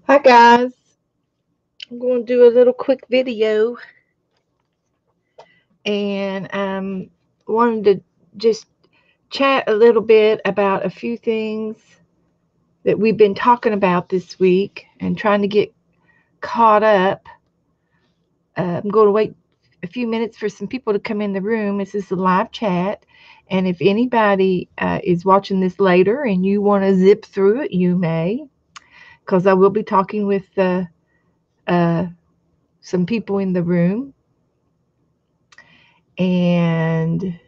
Hi guys, I'm going to do a little quick video and wanted to just chat a little bit about a few things that we've been talking about this week and trying to get caught up. I'm going to wait a few minutes for some people to come in the room. This is a live chat, and if anybody is watching this later and you want to zip through it, you may, because I will be talking with uh, some people in the room. And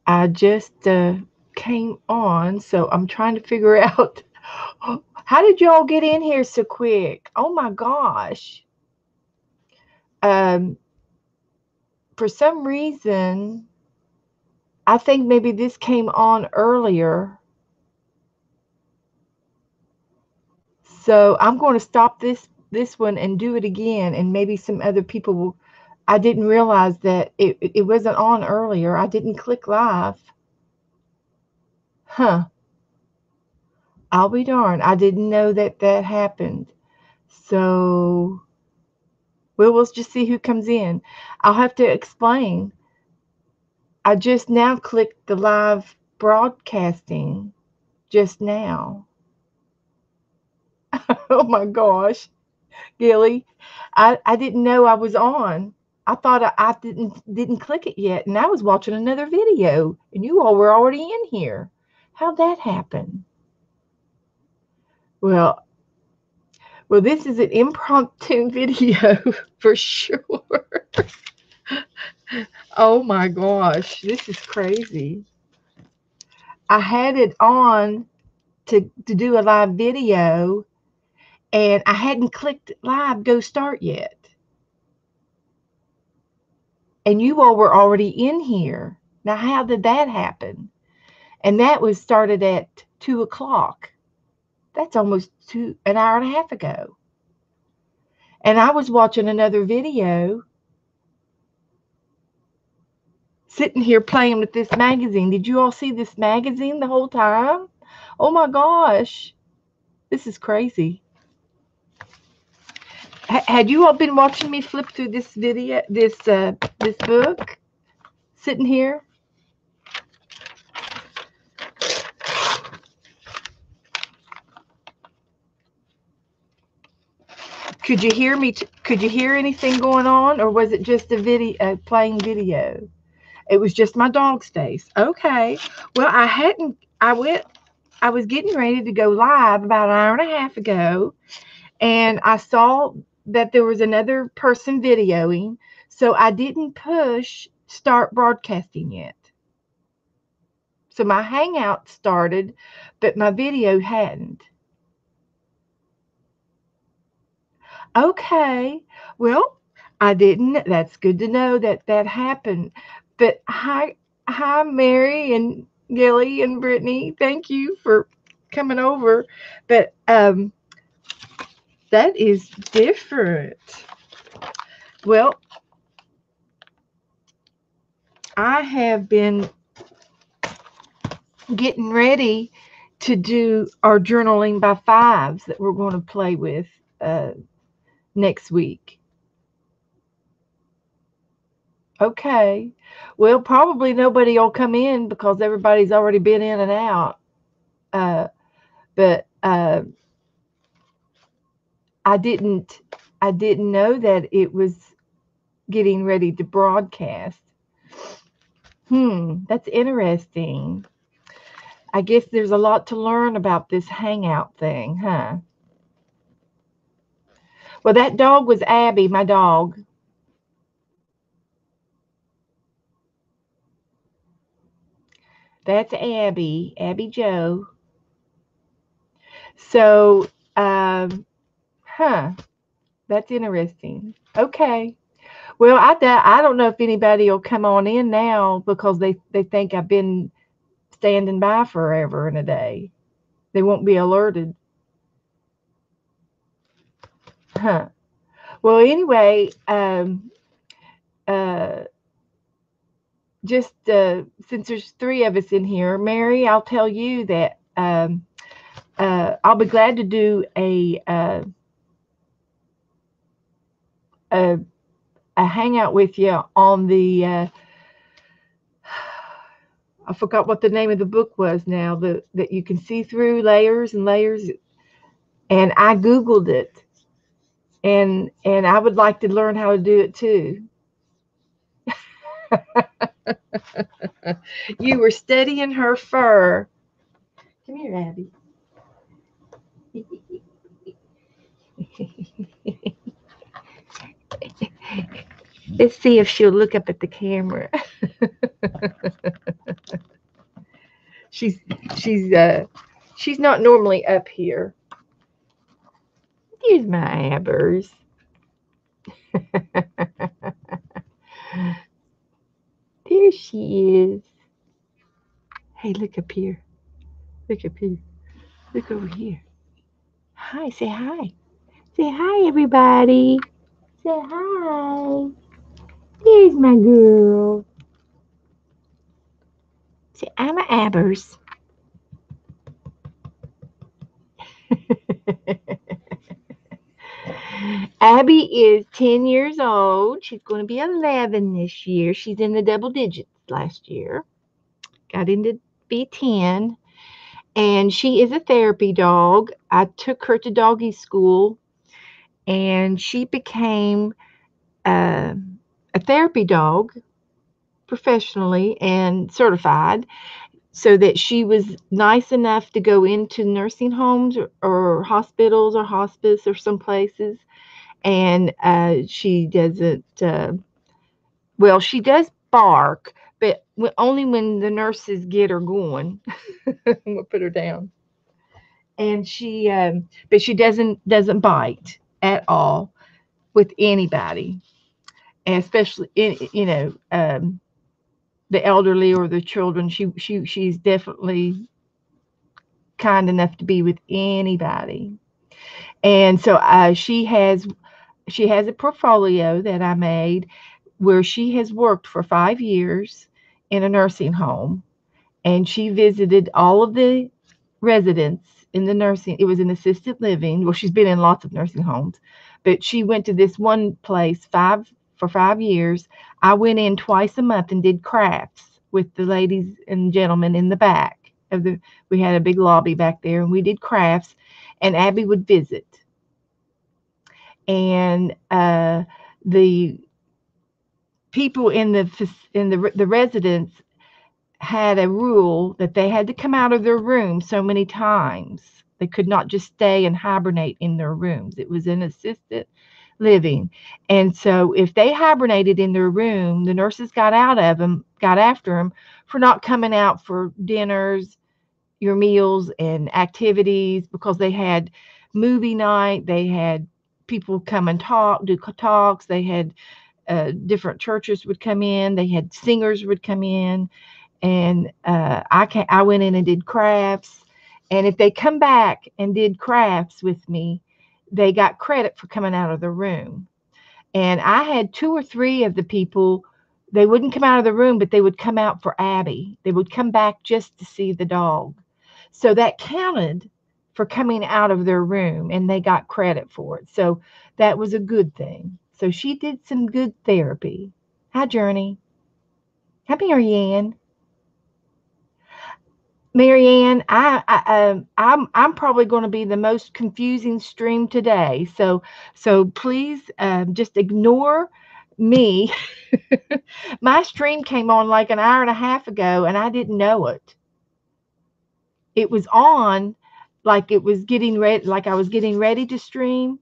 I just came on, so I'm trying to figure out how did y'all get in here so quick? Oh my gosh. Um, for some reason, I think maybe this came on earlier. So I'm going to stop this one and do it again, and maybe some other people will. I didn't realize that it wasn't on earlier. I didn't click live. Huh. I'll be darned. I didn't know that that happened. So we'll just see who comes in. I'll have to explain. I just now clicked the live broadcasting just now. Oh my gosh, Gilly, I didn't know I was on. I thought I didn't click it yet, and I was watching another video, and you all were already in here. How'd that happen? Well, well, this is an impromptu video for sure. Oh my gosh, this is crazy. I had it on to do a live video, and I hadn't clicked live go start yet. And you all were already in here. Now, how did that happen? And that was started at 2 o'clock. That's almost an hour and a half ago. And I was watching another video, sitting here playing with this magazine. Did you all see this magazine the whole time? Oh my gosh, this is crazy. Had you all been watching me flip through this video, this book, sitting here? Could you hear me? Could you hear anything going on, or was it just a video, playing video? It was just my dog's face. Okay. Well, I hadn't. I went. I was getting ready to go live about an hour and a half ago, and I saw that there was another person videoing, so I didn't push start broadcasting yet. So my hangout started, but my video hadn't. Okay. Well, I didn't. That's good to know that that happened. But hi, Mary and Gilly and Brittany. Thank you for coming over. But that is different. Well, I have been getting ready to do our journaling by fives that we're going to play with uh, next week. Okay. Well, probably nobody will come in because everybody's already been in and out. Uh, but I didn't I didn't know that it was getting ready to broadcast. That's interesting. I guess there's a lot to learn about this hangout thing, huh? Well, that dog was Abby, my dog. That's Abby, Abby Joe. So, um, huh, that's interesting. Okay. Well, I don't know if anybody will come on in now because they think I've been standing by forever and a day. They won't be alerted. Huh. Well, anyway, uh, just since there's three of us in here, Mary, I'll tell you that I'll be glad to do a, a hangout with you on the. I forgot what the name of the book was now. That you can see through layers and layers, and I googled it, and I would like to learn how to do it too. You were studying her fur. Come here, Abby. Let's see if she'll look up at the camera. she's she's she's not normally up here. Here's my Abbers. There she is. Hey, look up here. Look up here. Look over here. Hi, say hi. Say hi, everybody. Say hi. There's my girl. Say, I'm a Abbers. Abby is 10 years old. She's going to be 11 this year. She's in the double digits last year. Got into be 10. And she is a therapy dog. I took her to doggy school, and she became uh, a therapy dog professionally and certified, so that she was nice enough to go into nursing homes or hospitals or hospice or some places. And she doesn't, well, she does bark, but only when the nurses get her going. We'll put her down. And but she doesn't bite at all with anybody, and especially the elderly or the children. She's definitely kind enough to be with anybody. And so she has a portfolio that I made where she has worked for 5 years in a nursing home, and she visited all of the residents in the nursing. It was an assisted living. Well, she's been in lots of nursing homes, but she went to this one place for 5 years. I went in twice a month and did crafts with the ladies and gentlemen in the back of the. We had a big lobby back there, and we did crafts. And Abby would visit, and the people in the residence had a rule that they had to come out of their room so many times. They could not just stay and hibernate in their rooms. It was an assisted living. And so if they hibernated in their room, the nurses got after them for not coming out for dinners, your meals and activities, because they had movie night, they had people come and do talks, they had different churches would come in, they had singers would come in, and I went in and did crafts. And if they come back and did crafts with me, they got credit for coming out of the room. And I had two or three of the people, they wouldn't come out of the room, but they would come out for Abby. They would come back just to see the dog. So that counted for coming out of their room, and they got credit for it. So that was a good thing. So she did some good therapy. Hi, Journey. Hi, Marianne. Marianne, I'm probably going to be the most confusing stream today. So please just ignore me. My stream came on like an hour and a half ago, and I didn't know it. It was on like it was getting ready, like I was getting ready to stream,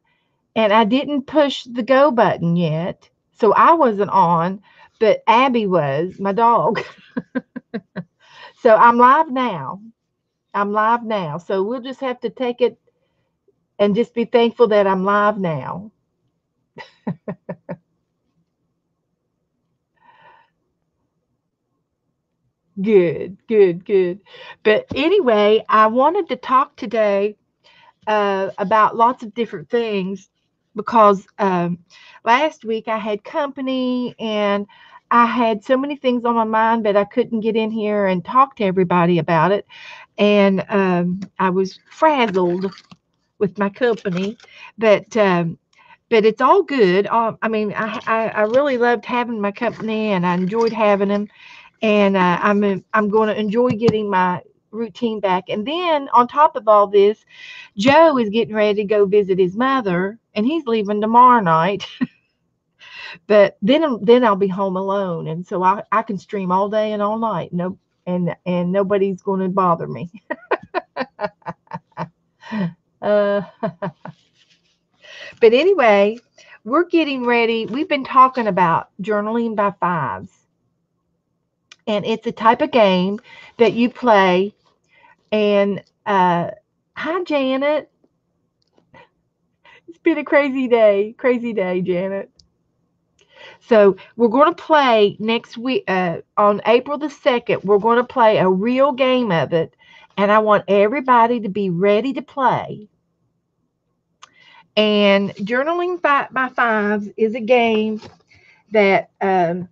and I didn't push the go button yet, so I wasn't on, but Abby was, my dog. So I'm live now. I'm live now. So we'll just have to take it and just be thankful that I'm live now. Good, good, good. But anyway, I wanted to talk today about lots of different things because last week I had company, and I had so many things on my mind, but I couldn't get in here and talk to everybody about it. And I was frazzled with my company, but it's all good. I mean, I really loved having my company, and I enjoyed having them. And I'm going to enjoy getting my routine back. And then on top of all this, Joe is getting ready to go visit his mother, and he's leaving tomorrow night. But then I'll be home alone, and so I can stream all day and all night. No, and nobody's going to bother me. uh, but anyway, we're getting ready. We've been talking about journaling by fives, and it's a type of game that you play. And hi, Janet. It's been a crazy day, Janet. So we're going to play next week on April the 2nd. We're going to play a real game of it, and I want everybody to be ready to play. And journaling by fives is a game that a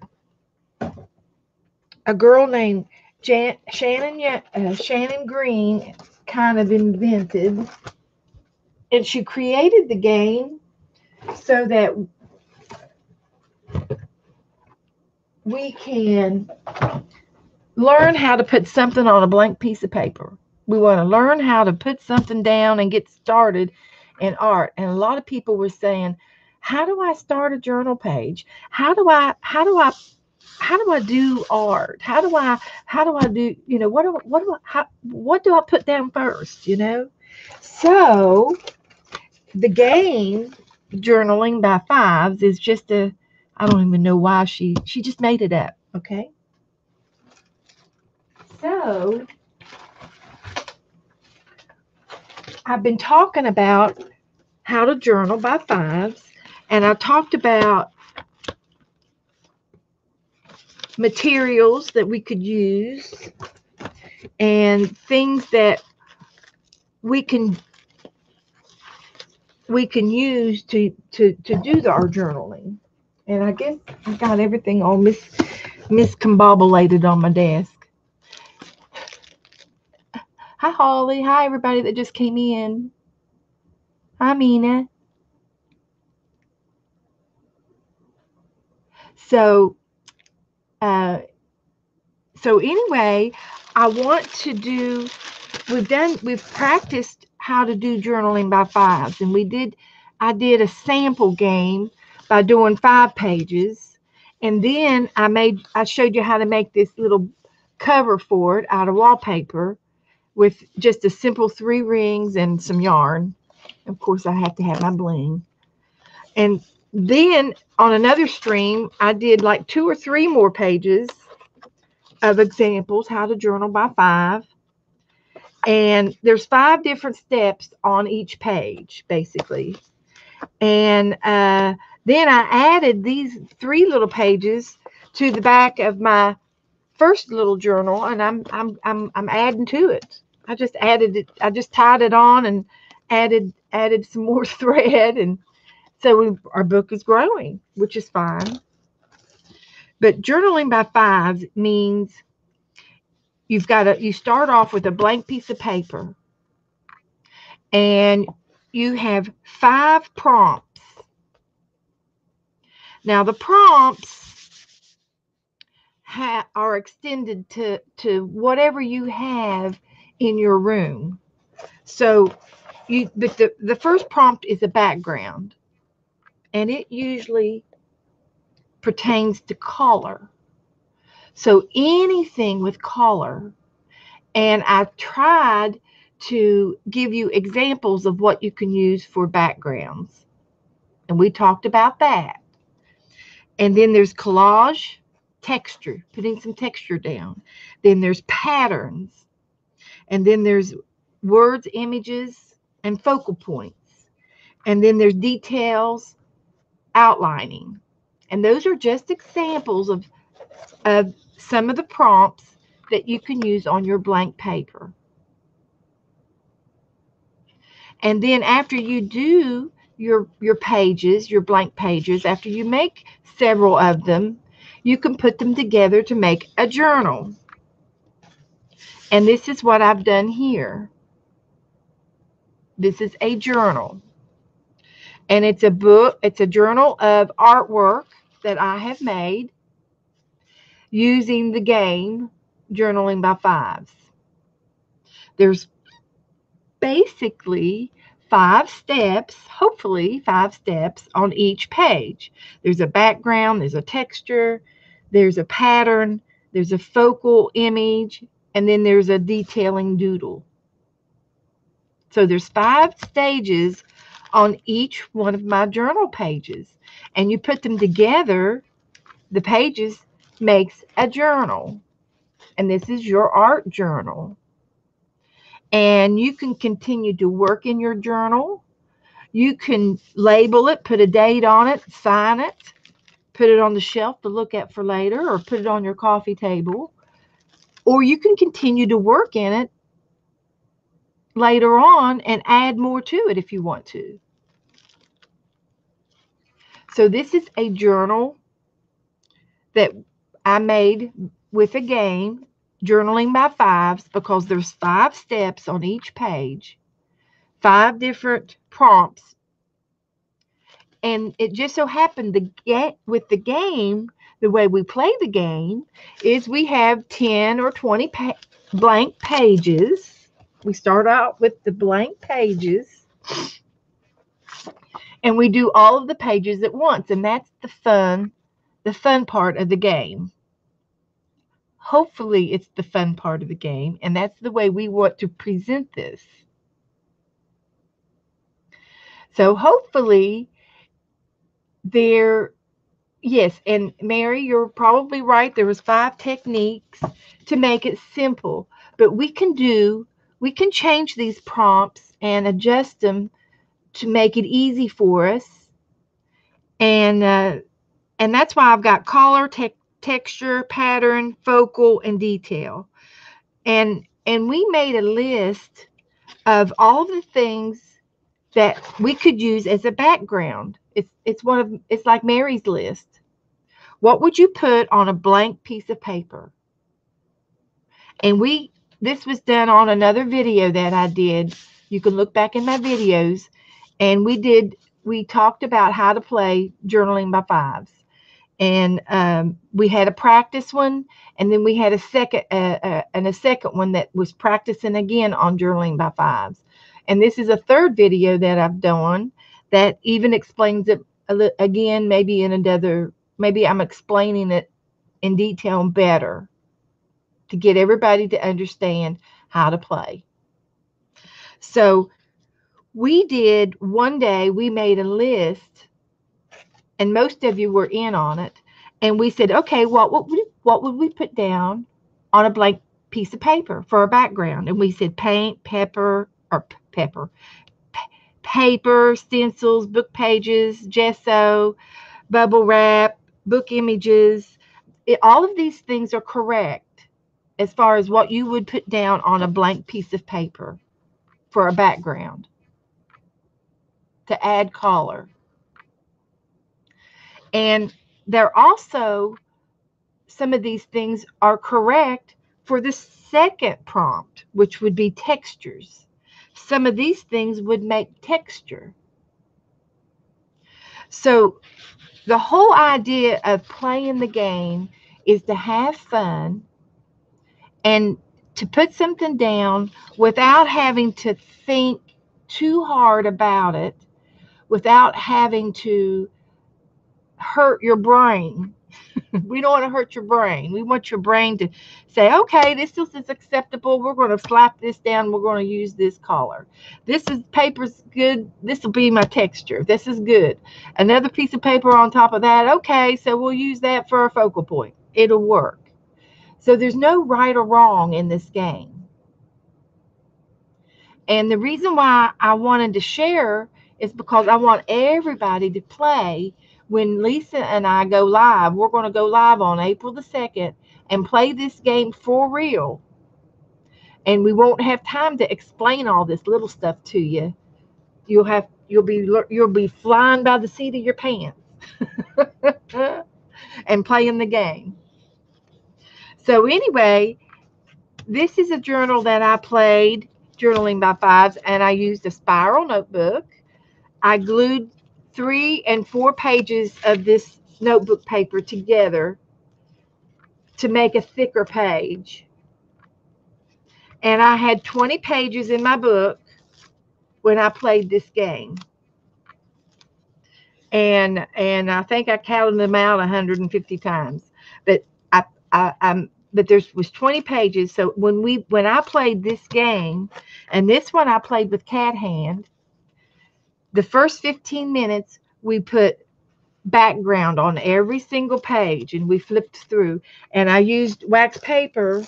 girl named Shannon Green kind of invented, and she created the game so that we can learn how to put something on a blank piece of paper. We want to learn how to put something down and get started in art. And a lot of people were saying, how do I start a journal page? How do I do art? How do I do, what do I put down first, So the game journaling by fives is just I don't even know why she just made it up, okay? So I've been talking about how to journal by fives, and I talked about materials that we could use and things that we can use to do our journaling. And I guess I got everything all miscombobulated on my desk. Hi, Holly. Hi, everybody that just came in. Hi, Mina. So, anyway, I want to do. We've practiced how to do journaling by fives, and I did a sample game by doing 5 pages, and then I showed you how to make this little cover for it out of wallpaper with just a simple 3 rings and some yarn. Of course, I have to have my bling. And then on another stream, I did like 2 or 3 more pages of examples how to journal by 5. And there's 5 different steps on each page, basically. And then I added these 3 little pages to the back of my first little journal, and I'm adding to it. I just added it. I just tied it on and added some more thread, and so our book is growing, which is fine. But journaling by fives means you start off with a blank piece of paper, and you have 5 prompts. Now the prompts are extended to whatever you have in your room. So the first prompt is a background, and it usually pertains to color. So anything with color, and I tried to give you examples of what you can use for backgrounds, and we talked about that. And then there's collage, texture, putting some texture down. Then there's patterns, and then there's words, images, and focal points. And then there's details, outlining. And those are just examples of some of the prompts that you can use on your blank paper. And then after you do your pages, your blank pages, after you make several of them, you can put them together to make a journal. And this is what I've done here. This is a journal. And it's a book, it's a journal of artwork that I have made using the game Journaling by Fives. There's basically 5 steps, hopefully 5 steps on each page. There's a background, there's a texture, there's a pattern, there's a focal image, and then there's a detailing doodle. So there's 5 stages on each one of my journal pages, and you put them together, the pages makes a journal. And this is your art journal. And you can continue to work in your journal. You can label it, put a date on it, sign it, put it on the shelf to look at for later, or put it on your coffee table. Or you can continue to work in it later on and add more to it if you want to. So this is a journal that I made with a game, Journaling by Fives, because there's 5 steps on each page, 5 different prompts. And it just so happened with the game, the way we play the game is we have 10 or 20 blank pages. We start out with the blank pages, and we do all of the pages at once, and that's the fun part of the game. Hopefully it's the fun part of the game, and that's the way we want to present this. So hopefully yes, and Mary, you're probably right. There was 5 techniques to make it simple, but we can change these prompts and adjust them to make it easy for us. And that's why I've got color, texture, pattern, focal, and detail. And we made a list of all the things that we could use as a background. It's like Mary's list. What would you put on a blank piece of paper? And this was done on another video that I did. You can look back in my videos, and we talked about how to play Journaling by Fives. And we had a practice one, and then we had a second one that was practicing again on Journaling by Fives. And this is a third video that I've done that even explains it again, maybe I'm explaining it in detail better to get everybody to understand how to play. So one day we made a list, and most of you were in on it, and we said, okay, what would we put down on a blank piece of paper for a background? And we said paint, paper, stencils, book pages, gesso, bubble wrap, book images. All of these things are correct as far as what you would put down on a blank piece of paper for a background to add color. And some of these things are correct for the second prompt, which would be textures. Some of these things would make texture. So the whole idea of playing the game is to have fun and to put something down without having to think too hard about it, without having to hurt your brain. We don't want to hurt your brain. We want your brain to say, okay, this is acceptable. We're going to slap this down. We're going to use this color. Paper's good. This will be my texture. This is good. Another piece of paper on top of that. Okay, so we'll use that for a focal point. It'll work. So there's no right or wrong in this game. And the reason why I wanted to share is because I want everybody to play. When Lisa and I go live, we're going to go live on April the 2nd and play this game for real. And we won't have time to explain all this little stuff to you. You'll be flying by the seat of your pants. and playing the game. So anyway, this is a journal that I played, Journaling by Fives, and I used a spiral notebook. I glued 3 and 4 pages of this notebook paper together to make a thicker page. And I had 20 pages in my book when I played this game. And I think I counted them out 150 times. But but there was 20 pages. So when I played this game, and this one I played with cat hand, the first 15 minutes we put background on every single page and we flipped through, and I used wax paper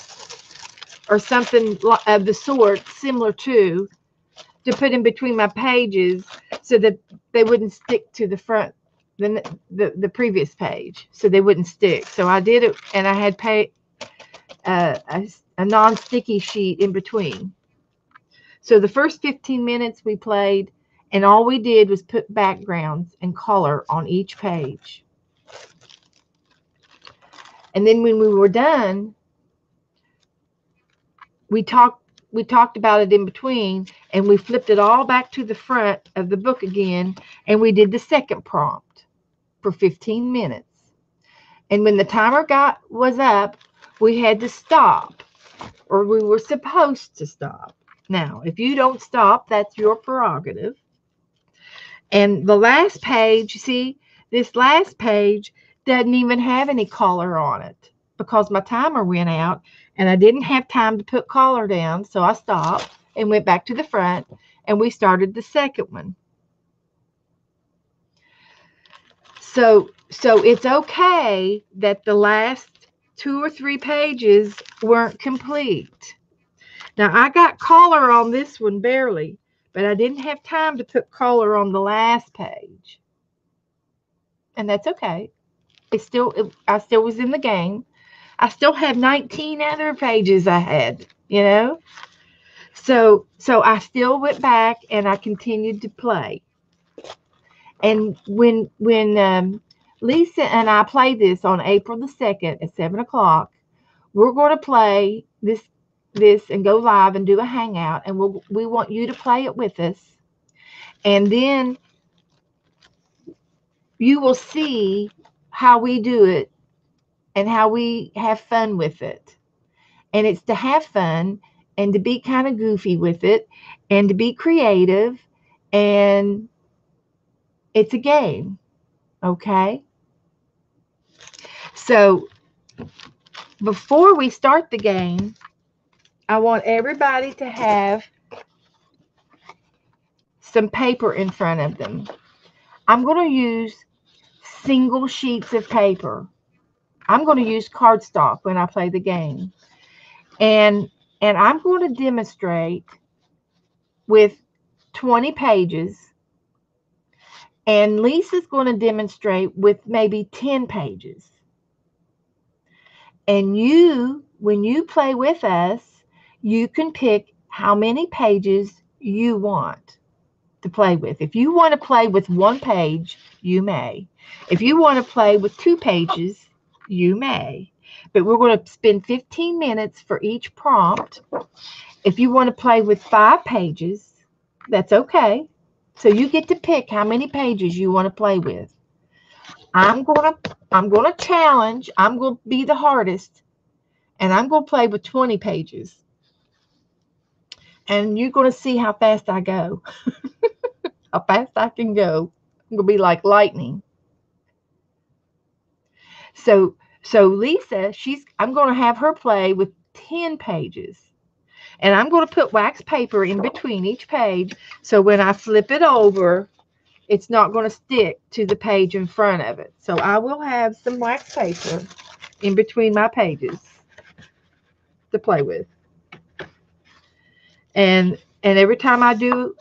or something of the sort similar to put in between my pages so that they wouldn't stick to the front, the previous page, so they wouldn't stick. So I did it, and I had a non-sticky sheet in between. So the first 15 minutes we played, and all we did was put backgrounds and color on each page. And then when we were done, we talked about it in between, and we flipped it all back to the front of the book again, and we did the second prompt for 15 minutes. And when the timer was up, we had to stop, or we were supposed to stop. Now, if you don't stop, that's your prerogative. And the last page, see, this last page doesn't even have any color on it because my timer went out and I didn't have time to put color down. So I stopped and went back to the front, and we started the second one. So it's okay that the last 2 or 3 pages weren't complete. Now I got color on this one barely, but I didn't have time to put color on the last page. And that's okay. I still was in the game. I still had 19 other pages I had, you know. So I still went back and I continued to play. And when Lisa and I played this on April the 2nd at 7 o'clock, we're going to play this and go live and do a hangout, and we want you to play it with us. And then you will see how we do it and how we have fun with it. And it's to have fun and to be kind of goofy with it and to be creative, and it's a game, okay? So before we start the game, I want everybody to have some paper in front of them. I'm going to use single sheets of paper. I'm going to use cardstock when I play the game. And I'm going to demonstrate with 20 pages. And Lisa's going to demonstrate with maybe 10 pages. And when you play with us, you can pick how many pages you want to play with. If you want to play with 1 page, you may. If you want to play with 2 pages, you may. But we're going to spend 15 minutes for each prompt. If you want to play with 5 pages, that's okay. So you get to pick how many pages you want to play with. I'm going to challenge. I'm going to be the hardest, and I'm going to play with 20 pages. And you're going to see how fast I go. How fast I can go. I'm going to be like lightning. So Lisa, I'm going to have her play with 10 pages. And I'm going to put wax paper in between each page, so when I flip it over, it's not going to stick to the page in front of it. So I will have some wax paper in between my pages to play with. And every time I do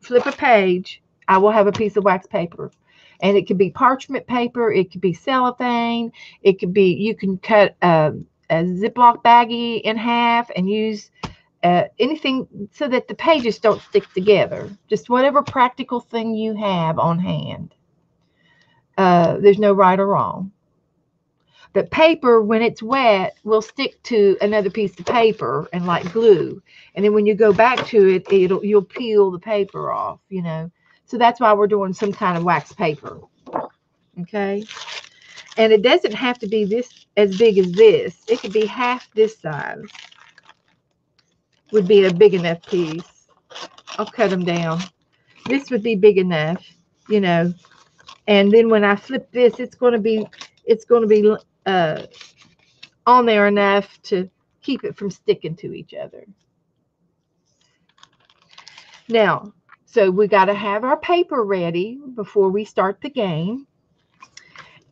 flip a page, I will have a piece of wax paper. And it could be parchment paper, it could be cellophane, it could be, you can cut a Ziploc baggie in half and use anything so that the pages don't stick together. Just whatever practical thing you have on hand. There's no right or wrong. The paper, when it's wet, will stick to another piece of paper and like glue. And then when you go back to it, you'll peel the paper off, you know. So that's why we're doing some kind of wax paper. Okay. And it doesn't have to be this as big as this. It could be half this size. Would be a big enough piece. I'll cut them down. This would be big enough, you know. And then when I flip this, it's going to be on there enough to keep it from sticking to each other. Now, so we got to have our paper ready before we start the game.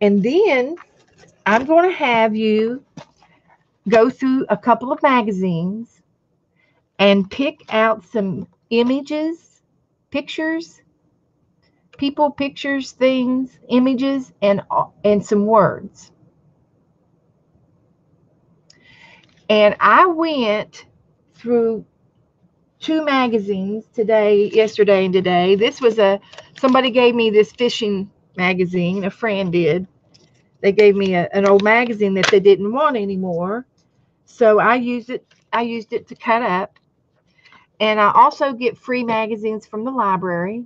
And then I'm going to have you go through a couple of magazines and pick out some images, pictures, people, pictures, things, images, and some words. And I went through 2 magazines yesterday and today. This was somebody gave me this fishing magazine, a friend did. They gave me an old magazine that they didn't want anymore. So I used it to cut up. And I also get free magazines from the library.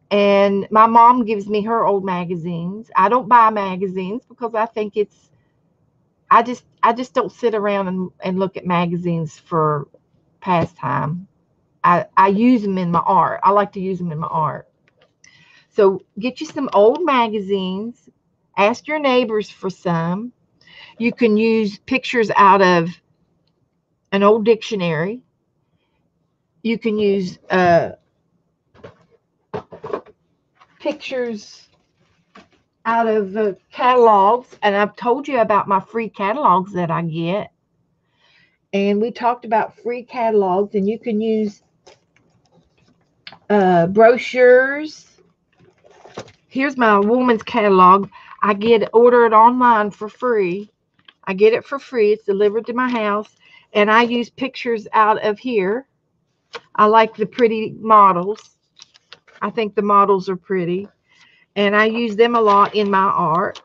And my mom gives me her old magazines. I don't buy magazines because I think I just don't sit around and look at magazines for pastime. I use them in my art. I like to use them in my art. So get you some old magazines. Ask your neighbors for some. You can use pictures out of an old dictionary. You can use pictures out of catalogs. And I've told you about my free catalogs that I get. And we talked about free catalogs, and you can use brochures. Here's my woman's catalog. I order it online for free. I get it for free. It's delivered to my house. And I use pictures out of here. I like the pretty models. I think the models are pretty. And I use them a lot in my art.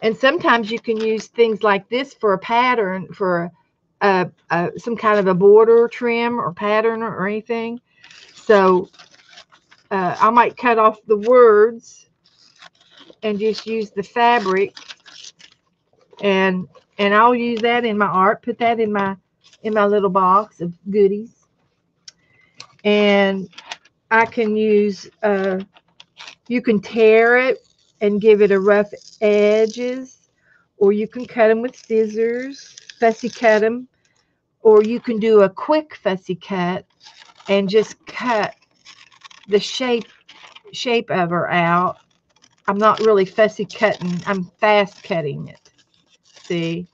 And sometimes you can use things like this for a pattern, for some kind of a border trim or pattern or anything. So I might cut off the words and just use the fabric, and I'll use that in my art. Put that in my little box of goodies. And I can use you can tear it and give it a rough edges, or you can cut them with scissors, fussy cut them, or you can do a quick fussy cut and just cut the shape of her out. I'm not really fussy cutting. I'm fast cutting it. See?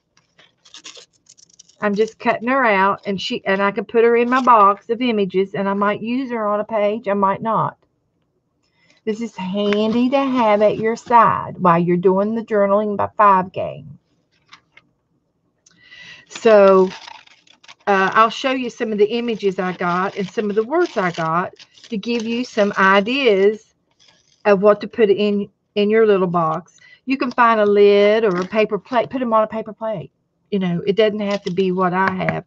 I'm just cutting her out, and I can put her in my box of images, and I might use her on a page. I might not. This is handy to have at your side while you're doing the journaling by 5 game. So I'll show you some of the images I got and some of the words I got to give you some ideas of what to put in your little box. You can find a lid or a paper plate. Put them on a paper plate. You know, it doesn't have to be what I have.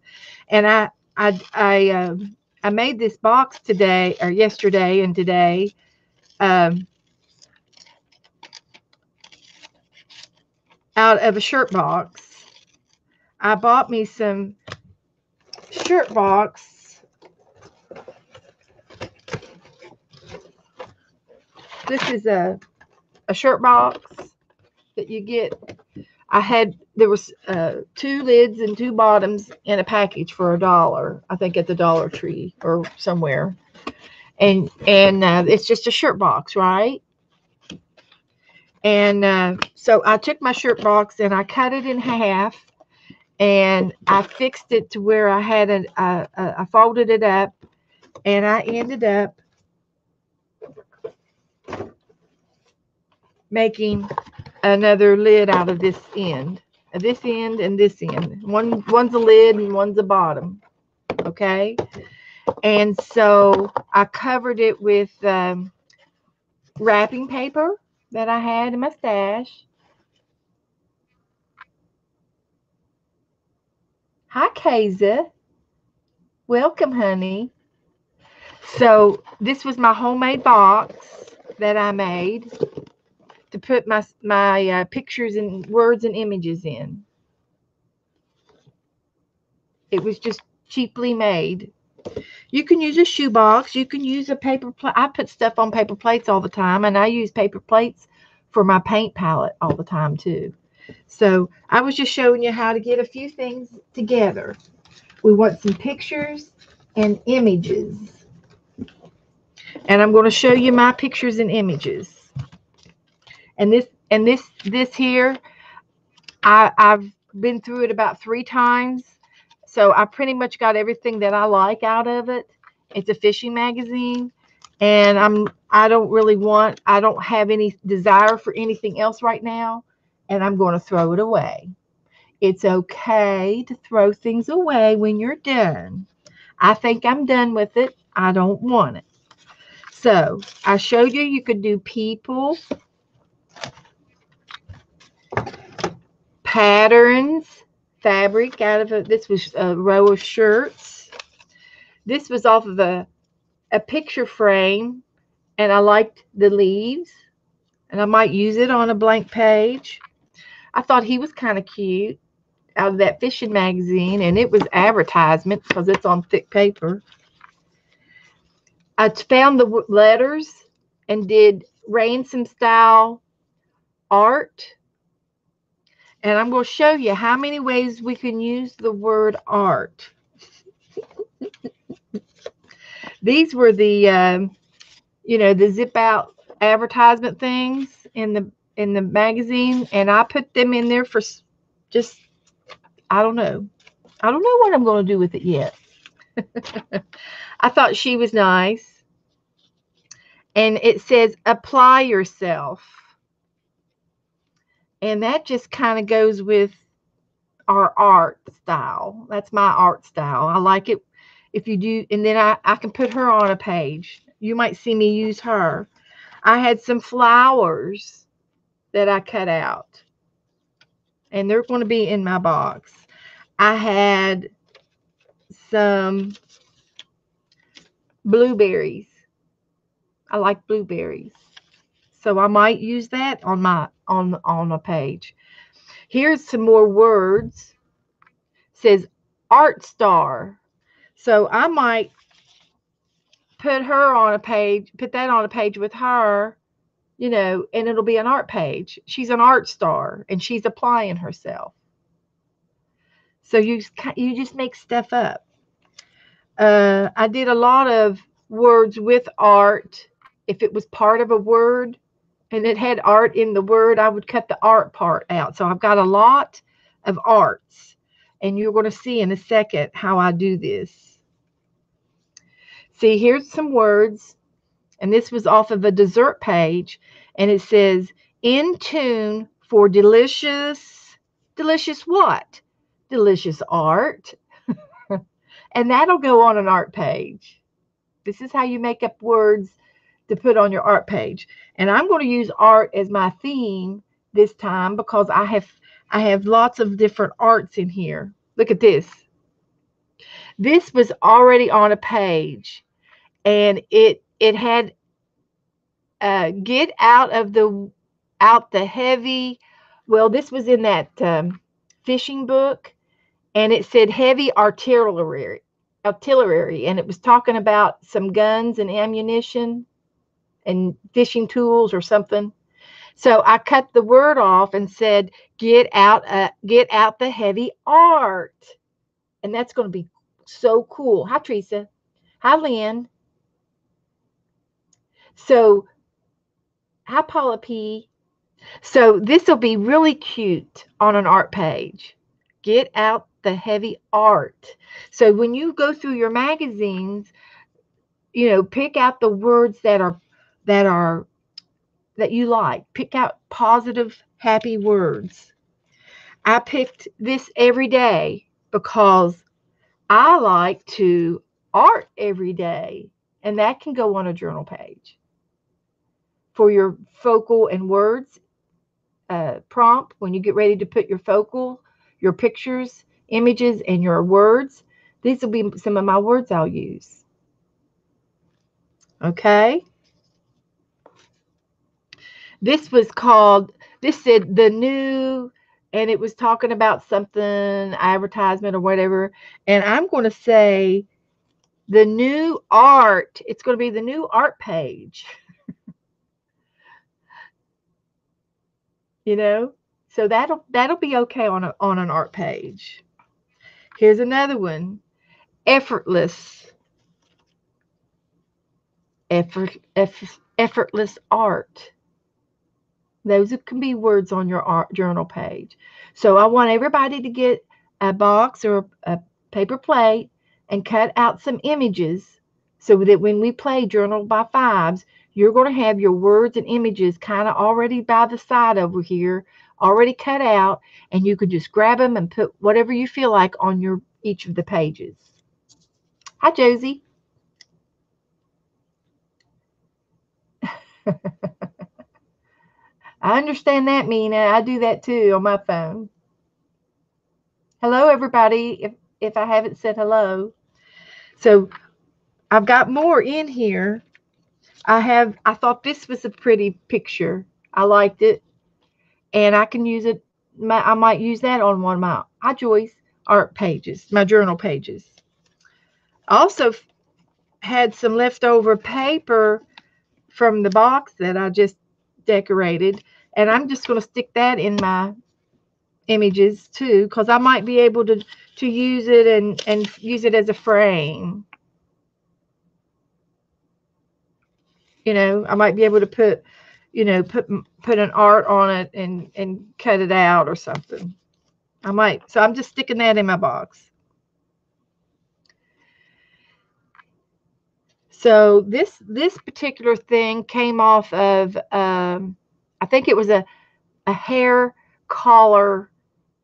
And I made this box today, or yesterday and today. Out of a shirt box. I bought me some shirt box. This is a shirt box that you get. There was 2 lids and 2 bottoms in a package for $1. I think at the Dollar Tree or somewhere. And it's just a shirt box, right? And so I took my shirt box and I cut it in half, and I fixed it to where I had I folded it up, and I ended up making another lid out of this end and this end. One's a lid and one's a bottom. Okay. And so I covered it with wrapping paper, that I had in my stash. Hi, Kayza. Welcome, honey. So this was my homemade box that I made to put my pictures and words and images in. It was just cheaply made. You can use a shoebox. You can use a paper plate. I put stuff on paper plates all the time, and I use paper plates for my paint palette all the time too. So I was just showing you how to get a few things together. We want some pictures and images. And I'm going to show you my pictures and images. And this here, I've been through it about 3 times. So I pretty much got everything that I like out of it. It's a fishing magazine, and I don't have any desire for anything else right now, and I'm going to throw it away. It's okay to throw things away when you're done. I think I'm done with it. I don't want it. So I showed you could do people, patterns, fabric out of it. This was a row of shirts. This was off of a picture frame, and I liked the leaves, and I might use it on a blank page. I thought he was kind of cute out of that fishing magazine, and it was advertisement because it's on thick paper. I found the letters and did ransom style art. And I'm going to show you how many ways we can use the word art. These were the zip out advertisement things in the magazine, and I put them in there for just, I don't know. I don't know what I'm going to do with it yet. I thought she was nice. And it says apply yourself. And that just kind of goes with our art style. That's my art style. I like it if you do, and then I can put her on a page. You might see me use her. I had some flowers that I cut out, and they're going to be in my box. I had some blueberries. I like blueberries, so I might use that on my on a page. Here's some more words. It says art star. So I might put her on a page, put that on a page with her, and it'll be an art page. She's an art star, and she's applying herself. So you just make stuff up. I did a lot of words with art. If it was part of a word and it had art in the word, I would cut the art part out. So I've got a lot of arts, and you're going to see in a second how I do this. See, here's some words, and this was off of a dessert page, and it says, in tune for delicious what? Delicious art. And that'll go on an art page. This is how you make up words to put on your art page. And I'm going to use art as my theme this time because I have lots of different arts in here. Look at this. This was already on a page, and it had get out the heavy. Well, this was in that fishing book, and it said heavy artillery, and it was talking about some guns and ammunition and fishing tools or something. So I cut the word off and said, get out the heavy art. And that's going to be so cool. Hi, Teresa. Hi, Lynn. So, hi, Paula P. So this will be really cute on an art page. Get out the heavy art. So when you go through your magazines, pick out the words that you like. Pick out positive, happy words. I picked this every day because I like to art every day, and that can go on a journal page. for your focal and words prompt when you get ready to put your focal, your pictures, images, and your words. These will be some of my words I'll use. Okay. This said the new, and it was talking about something, advertisement or whatever. And I'm going to say the new art. It's going to be the new art page. You know, so that'll be okay on an art page. Here's another one. Effortless. Effortless art. Those can be words on your art journal page. So I want everybody to get a box or a paper plate and cut out some images so that when we play Journal by Fives, you're going to have your words and images kind of already by the side over here, already cut out, and you can just grab them and put whatever you feel like on each of the pages. Hi, Josie. I understand that, Mina. I do that too on my phone. Hello, everybody, if I haven't said hello. So I've got more in here. I thought this was a pretty picture. I liked it. And I can use it. I might use that on one of my iJoyce art pages, my journal pages. I also had some leftover paper from the box that I just decorated. And I'm just going to stick that in my images too, because I might be able to use it and use it as a frame. You know, I might be able to put an art on it and cut it out or something. I might. So I'm just sticking that in my box. So this particular thing came off of I think it was a hair color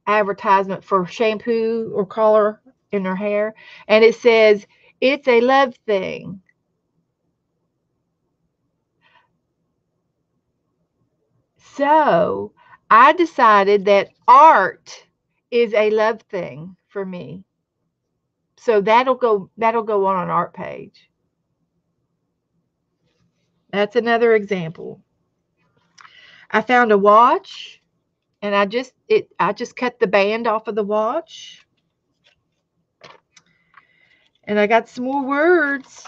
advertisement for shampoo or color in her hair, and it says it's a love thing. So I decided that art is a love thing for me. So that'll go on an art page. That's another example. I found a watch and I just cut the band off of the watch. And I got some more words.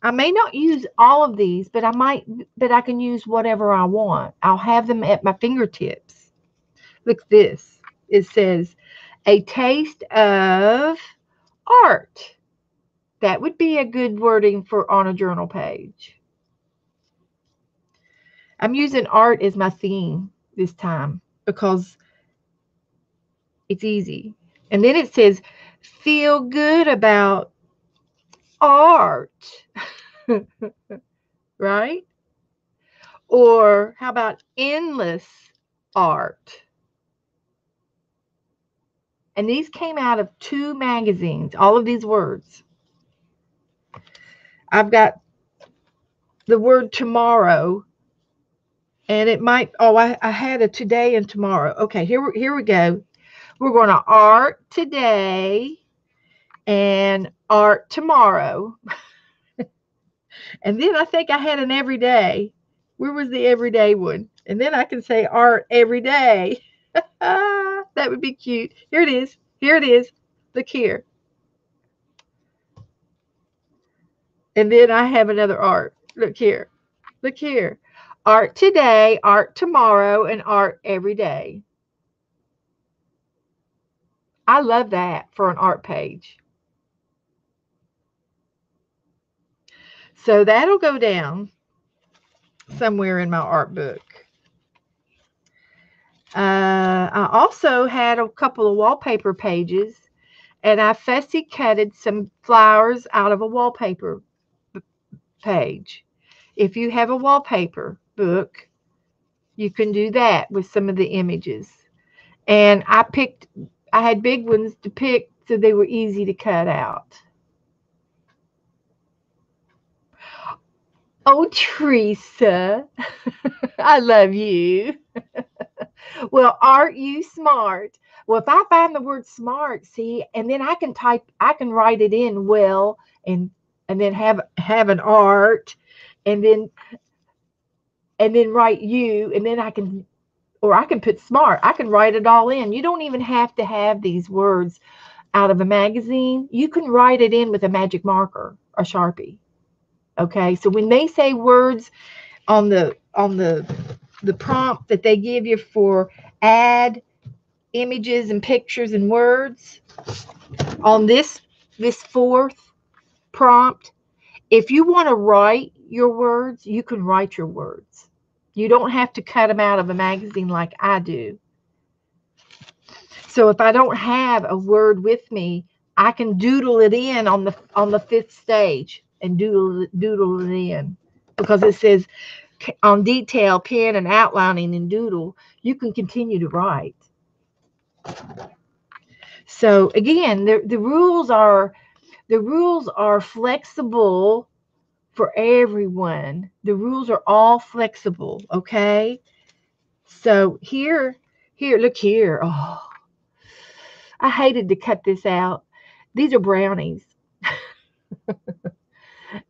I may not use all of these, but I can use whatever I want. I'll have them at my fingertips. Look at this. It says a taste of art. That would be a good wording for on a journal page. I'm using art as my theme this time because it's easy. And then it says feel good about art. Right? Or how about endless art? And these came out of 2 magazines, all of these words. I've got the word tomorrow, and it might, I had a today and tomorrow. Okay, here we go. We're going to art today and art tomorrow. And then I think I had an everyday. Where was the everyday one? And then I can say art every day. That would be cute. Here it is. Here it is. Look here. And then I have another art. Look here. Look here. Art today, art tomorrow, and art every day. I love that for an art page. So that'll go down somewhere in my art book. I also had a couple of wallpaper pages, and I fussy cutted some flowers out of a wallpaper page. If you have a wallpaper book, you can do that with some of the images. And I had big ones to pick, so they were easy to cut out. Oh, Teresa, I love you. Well, aren't you smart? Well, if I find the word smart, see, and then I can write it in well, and then have an art, and then write you, and then I can put smart. I can write it all in. You don't even have to have these words out of a magazine. You can write it in with a magic marker, a Sharpie. Okay, so when they say words on the prompt that they give you for add images and pictures and words on this fourth prompt, if you want to write your words, you can write your words. You don't have to cut them out of a magazine like I do. So if I don't have a word with me, I can doodle it in on the fifth stage and doodle it in, because it says on detail, pen and outlining and doodle, you can continue to write. So again, the rules are flexible for everyone. The rules are all flexible, okay? So look here. Oh, I hated to cut this out. These are brownies,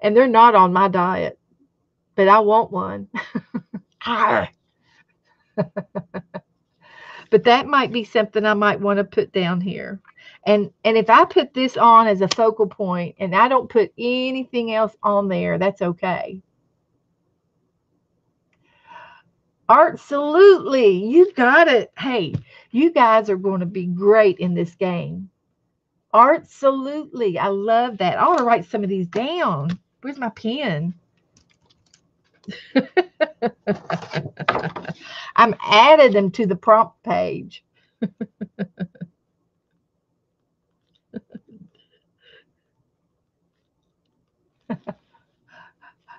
and they're not on my diet, but I want one. But that might be something I might want to put down here. And if I put this on as a focal point and I don't put anything else on there, that's okay. Absolutely. You got it. Hey, you guys are going to be great in this game. Absolutely. I love that. I want to write some of these down. Where's my pen? I'm added them to the prompt page.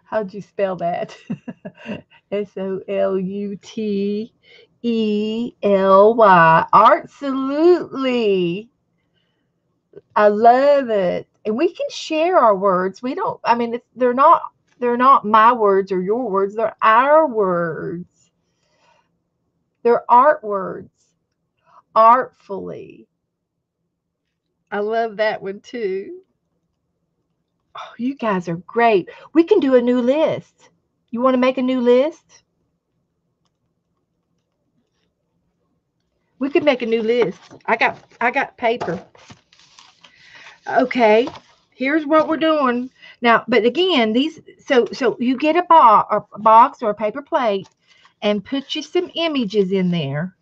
How'd you spell that? Soulutely. Absolutely. I love it. And we can share our words. We don't, I mean, they're not my words or your words. They're our words. They're art words. Artfully. I love that one too. Oh, you guys are great. We can do a new list. You want to make a new list? We could make a new list. I got paper. Okay. Here's what we're doing. Now, but again, these so you get a box or a paper plate and put you some images in there.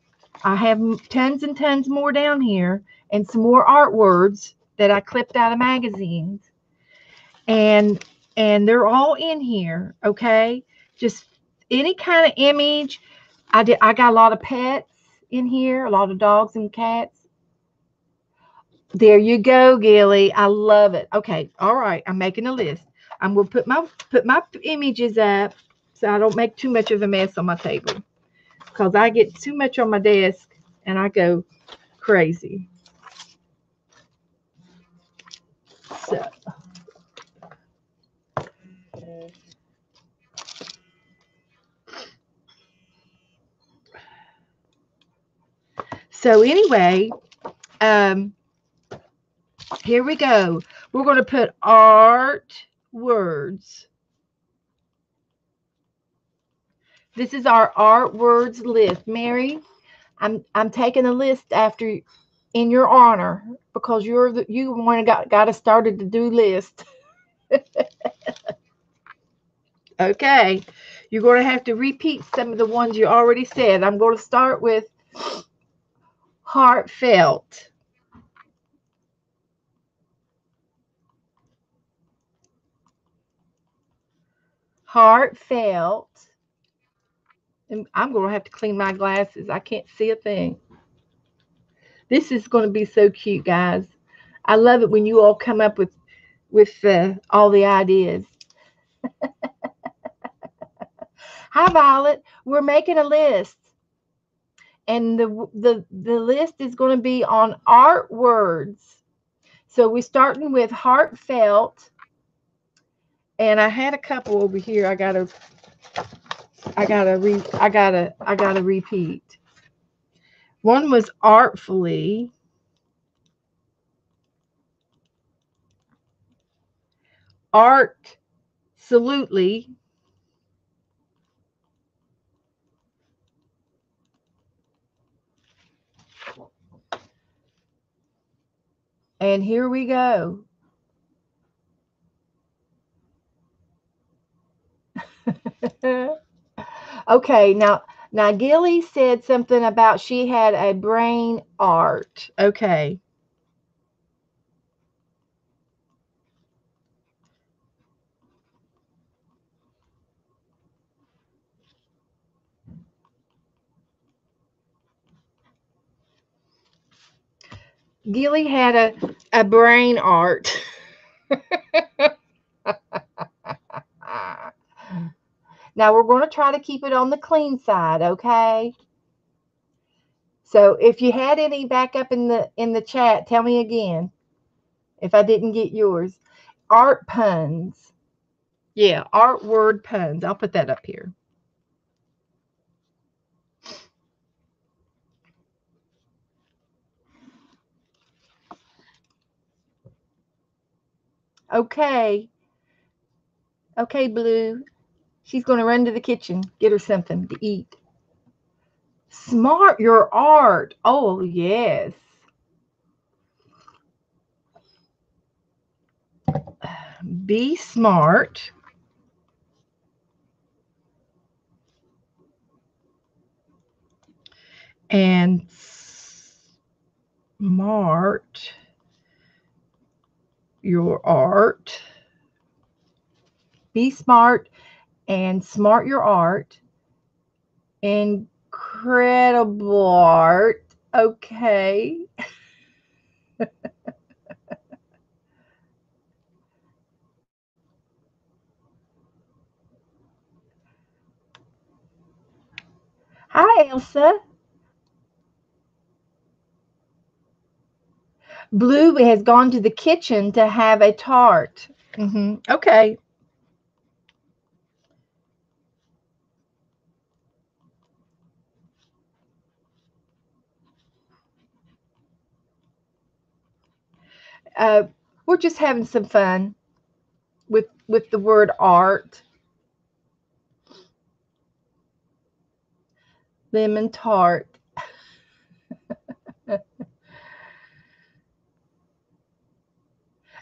I have tons and tons more down here and some more art words that I clipped out of magazines. And they're all in here, okay? Just any kind of image. I got a lot of pets in here, a lot of dogs and cats. There you go, Gilly. I love it. Okay, all right. I'm making a list. I'm gonna put my images up so I don't make too much of a mess on my table, because I get too much on my desk and I go crazy. So anyway, um, here we go. We're going to put art words. This is our art words list. Mary, I'm taking a list after in your honor, because you one got us started to do list. Okay, you're going to have to repeat some of the ones you already said. I'm going to start with heartfelt. Heartfelt. And I'm going to have to clean my glasses. I can't see a thing. This is going to be so cute, guys. I love it when you all come up with all the ideas. Hi, Violet. We're making a list, and the list is going to be on art words. So we're starting with heartfelt, And I had a couple over here. I gotta repeat. One was artfully, art, absolutely, and here we go. Okay, now Gilly said something about she had a brain art. Okay. Gilly had a brain art. Now we're going to try to keep it on the clean side, okay? So if you had any back up in the chat, tell me again if I didn't get yours. Art puns. Yeah, art word puns. I'll put that up here. Okay. Okay, Blue. She's going to run to the kitchen, get her something to eat. Smart your art. Oh, yes. Be smart. And smart your art. Be smart and smart your art. Incredible art. Okay. Hi, Elsa. Blue has gone to the kitchen to have a tart. Okay. Uh, we're just having some fun with the word art. Lemon tart.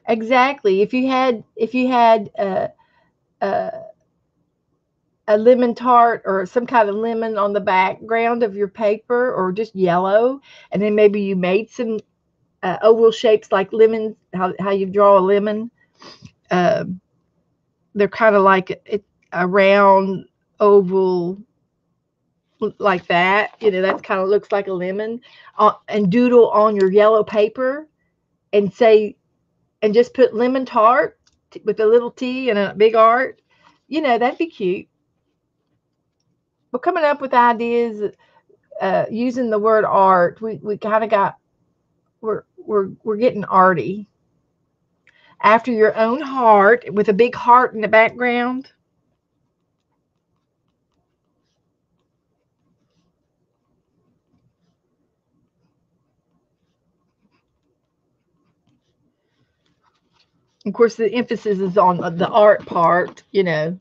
Exactly. If you had uh, a lemon tart or some kind of lemon on the background of your paper, or just yellow, and then maybe you made some oval shapes like lemons, how you draw a lemon. Uh, they're kind of like a round oval like that. That kind of looks like a lemon. And doodle on your yellow paper and say, and just put lemon tart with a little T and a big art. That'd be cute. We're coming up with ideas using the word art. We kind of got we're getting arty. After your own heart, with a big heart in the background. Of course, the emphasis is on the art part. The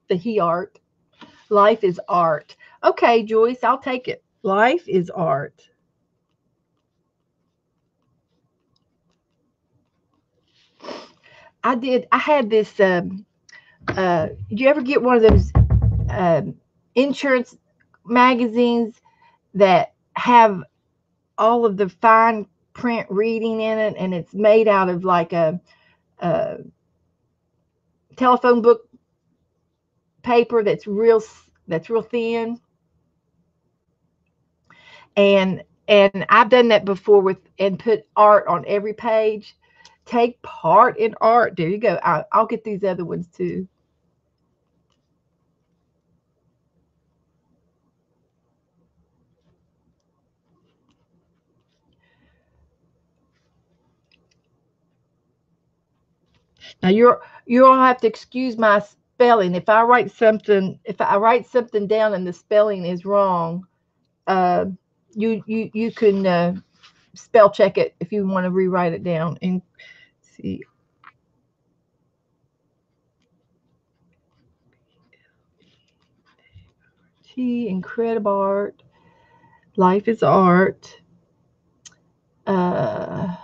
he art. Life is art. Okay, Joyce, I'll take it. Life is art. I had this. Did you ever get one of those insurance magazines that have all of the fine print reading in it, and it's made out of like a telephone book paper that's real thin, and I've done that before and put art on every page. Take part in art. There you go. I'll get these other ones too. Now you all have to excuse my spelling. If I write something down and the spelling is wrong, uh, you can spell check it if you want to rewrite it down and see. Incredible art. Life is art. Uh,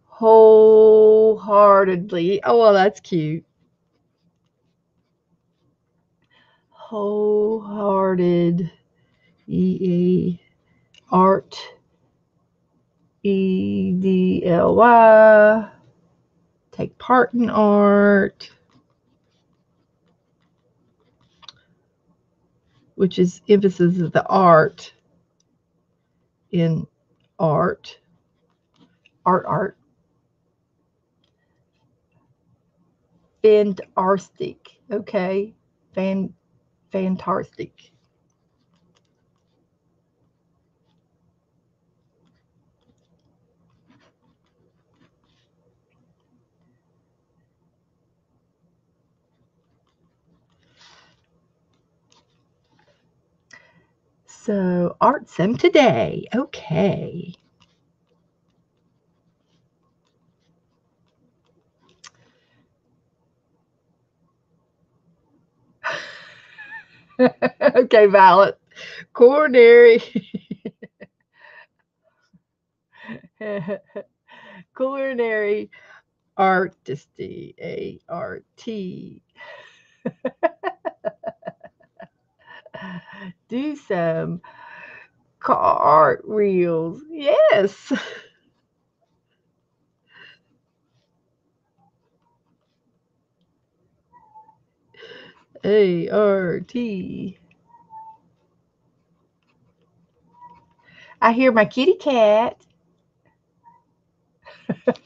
Wholeheartedly. Oh, well, that's cute. Wholehearted. Art. EDLY. Take part in art, which is emphasis of the art in art. Art. Fantastic. Okay. Fantastic. So, art sim today. Okay. Okay, Violet. Coronary. Culinary artisty. ART. Do some cartwheels. Yes. ART. I hear my kitty cat.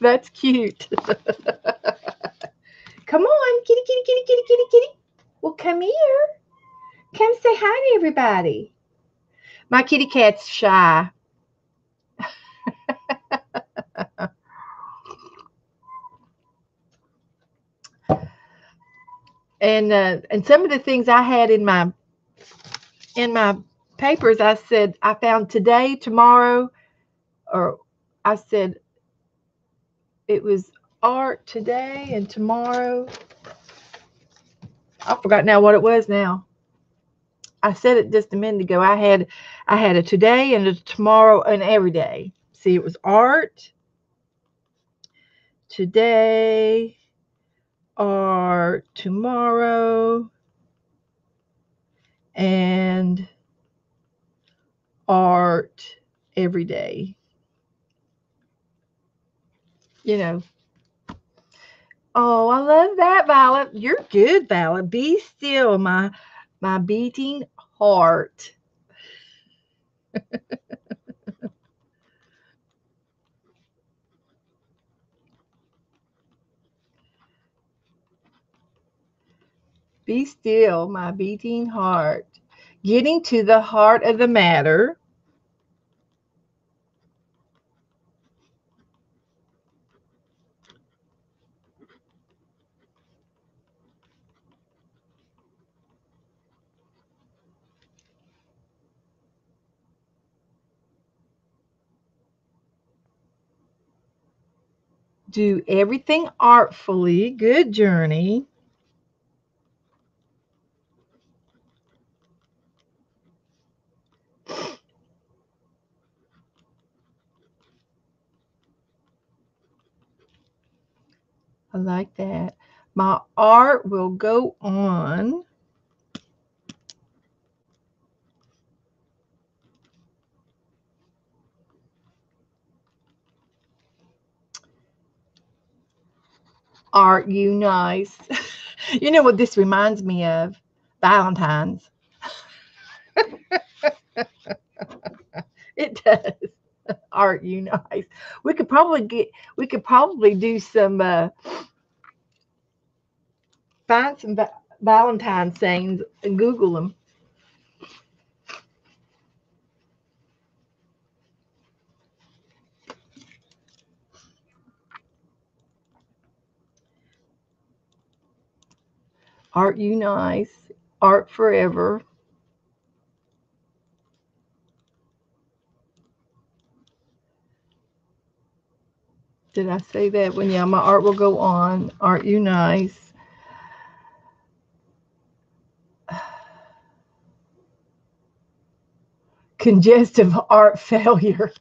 That's cute. Come on, kitty, kitty, kitty, kitty, kitty, kitty. Well, come here. Come say hi to everybody. My kitty cat's shy. And some of the things I had in my papers, I said I found today, tomorrow, or I said it was art today and tomorrow. I forgot now what it was now. I said it just a minute ago. I had a today and a tomorrow and every day. See, it was art today, art tomorrow, and art every day. You know. Oh, I love that, Violet. You're good, Violet. Be still, my beating heart. Be still, my beating heart. Getting to the heart of the matter. Do everything artfully. Good journey. I like that. My art will go on. Art you nice. You know what this reminds me of? Valentine's. It does. Art you nice. We could probably do some find some Valentine sayings and Google them. Art you nice. Art forever. Did I say that one? Yeah, my art will go on. Art you nice. Congestive art failure.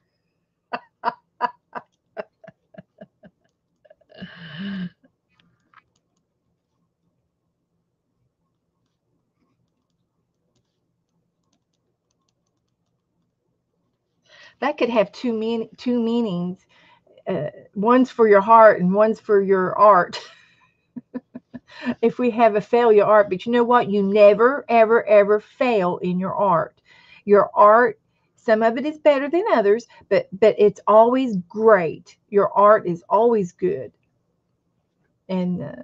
That could have two meanings. One's for your heart and one's for your art. If we have a failure art, but you know what? You never, ever, ever fail in your art. Your art, some of it is better than others, but it's always great. Your art is always good. And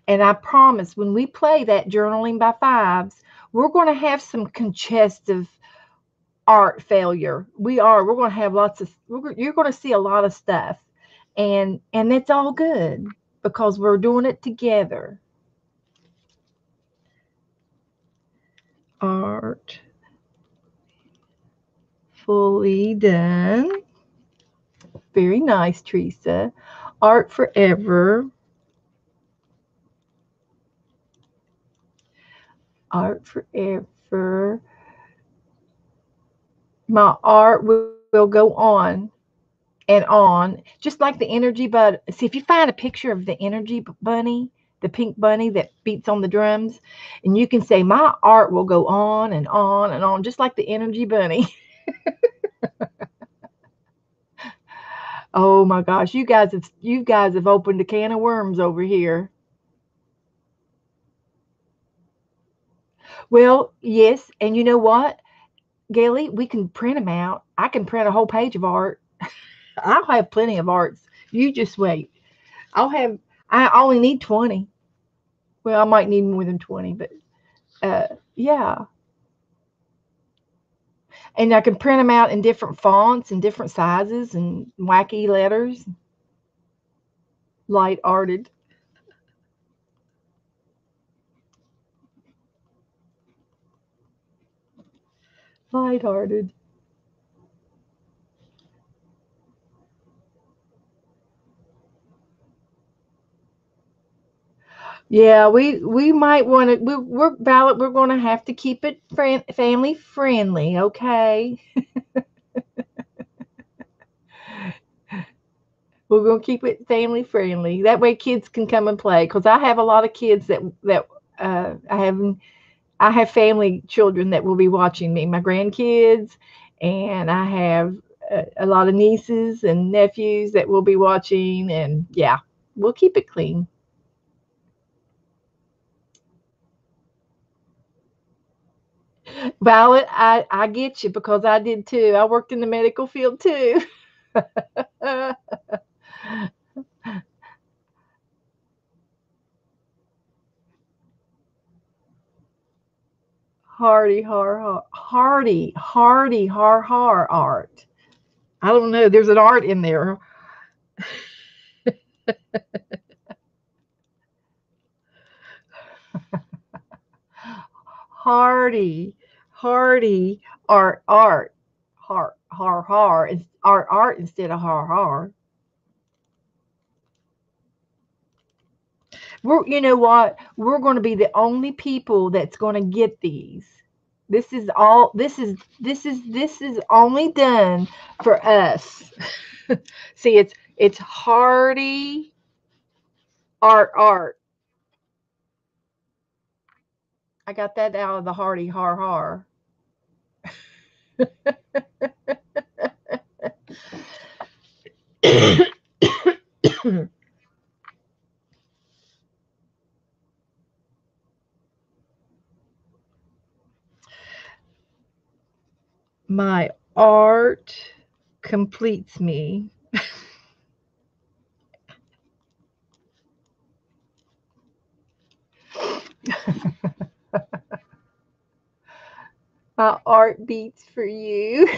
I promise when we play that journaling by fives, we're going to have some congestive art failure. We're going to have lots of, you're going to see a lot of stuff. And it's all good because we're doing it together. Art fully done. Very nice, Teresa. Art forever. Art forever. My art will go on and on, just like the energy. But see, if you find a picture of the energy bunny, the pink bunny that beats on the drums, and you can say, my art will go on and on and on, just like the energy bunny. Oh my gosh, you guys have opened a can of worms over here. Well, yes, and you know what, Gailey, we can print them out. I can print a whole page of art. I'll have plenty of arts. You just wait. I'll have. I only need 20. Well, I might need more than 20, but yeah. And I can print them out in different fonts and different sizes and wacky letters. Light arted. Light hearted. Yeah, we might want to. We're Ballot. We're going to have to keep it family friendly. Okay, we're going to keep it family friendly. That way, kids can come and play. Because I have a lot of kids that I have family children that will be watching me. My grandkids, and I have a lot of nieces and nephews that will be watching. And yeah, we'll keep it clean. Violet, I get you because I did too. I worked in the medical field too. Hardy, har, har, hardy, har art. I don't know. There's an art in there. Hardy, hardy, art, har. It's art instead of har. You know what? We're going to be the only people that's going to get these. This is all. This is only done for us. See, it's hardy art. I got that out of the hardy har. My art completes me. My art beats for you.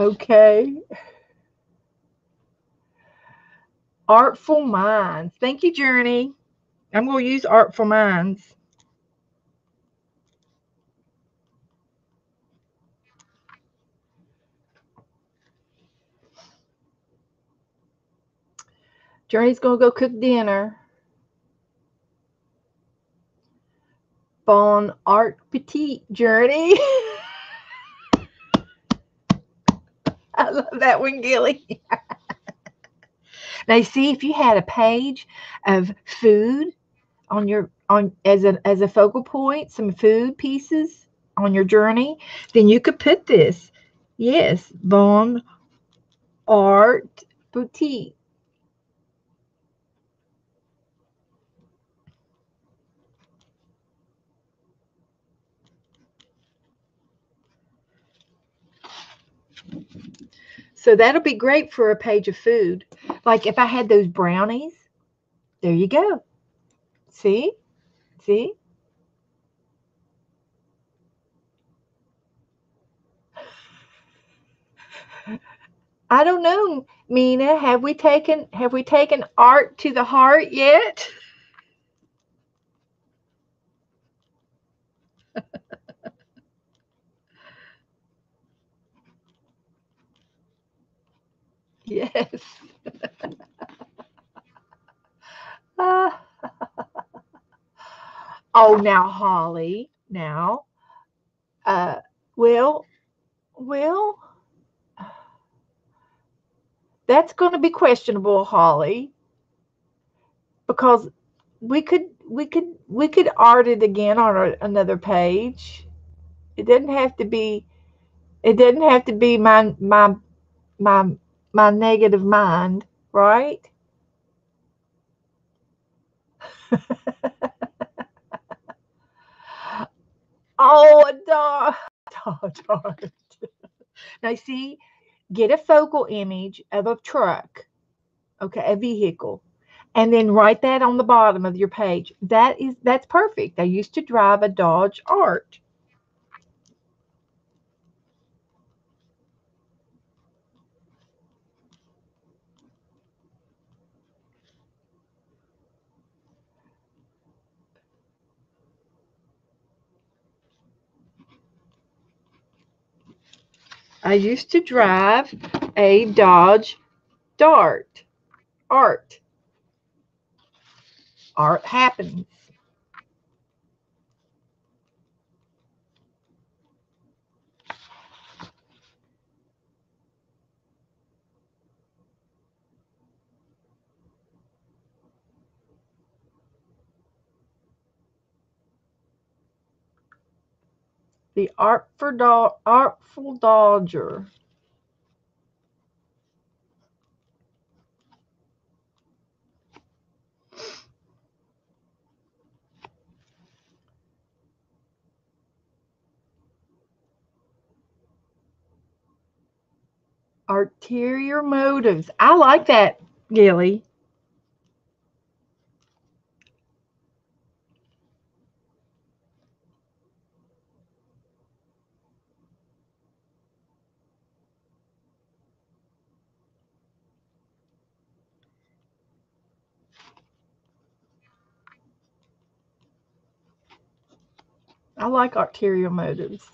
Okay. Artful Minds. Thank you, Journey. I'm going to use Artful Minds. Journey's going to go cook dinner. Bon art petite, Journey. I love that one, Gilly. Now, see, if you had a page of food on your as a focal point, some food pieces on your journey, then you could put this. Yes, Bon Art Boutique. So that'll be great for a page of food. Like if I had those brownies, there you go. See? See? I don't know, Mina. Have we taken art to the heart yet? Yes. Uh, oh, now Holly. Now, uh, well, well, that's going to be questionable, Holly, because we could art it again on another page. It doesn't have to be. It doesn't have to be my my negative mind, right? Oh, darn. Oh, darn. Now, see, get a focal image of a truck, okay, a vehicle, and then write that on the bottom of your page. That's perfect. I used to drive a Dodge Art. I used to drive a Dodge Dart. Art. Art happens. The Artful Dodger. Ulterior motives. I like that, Gilly. I like ulterior motives.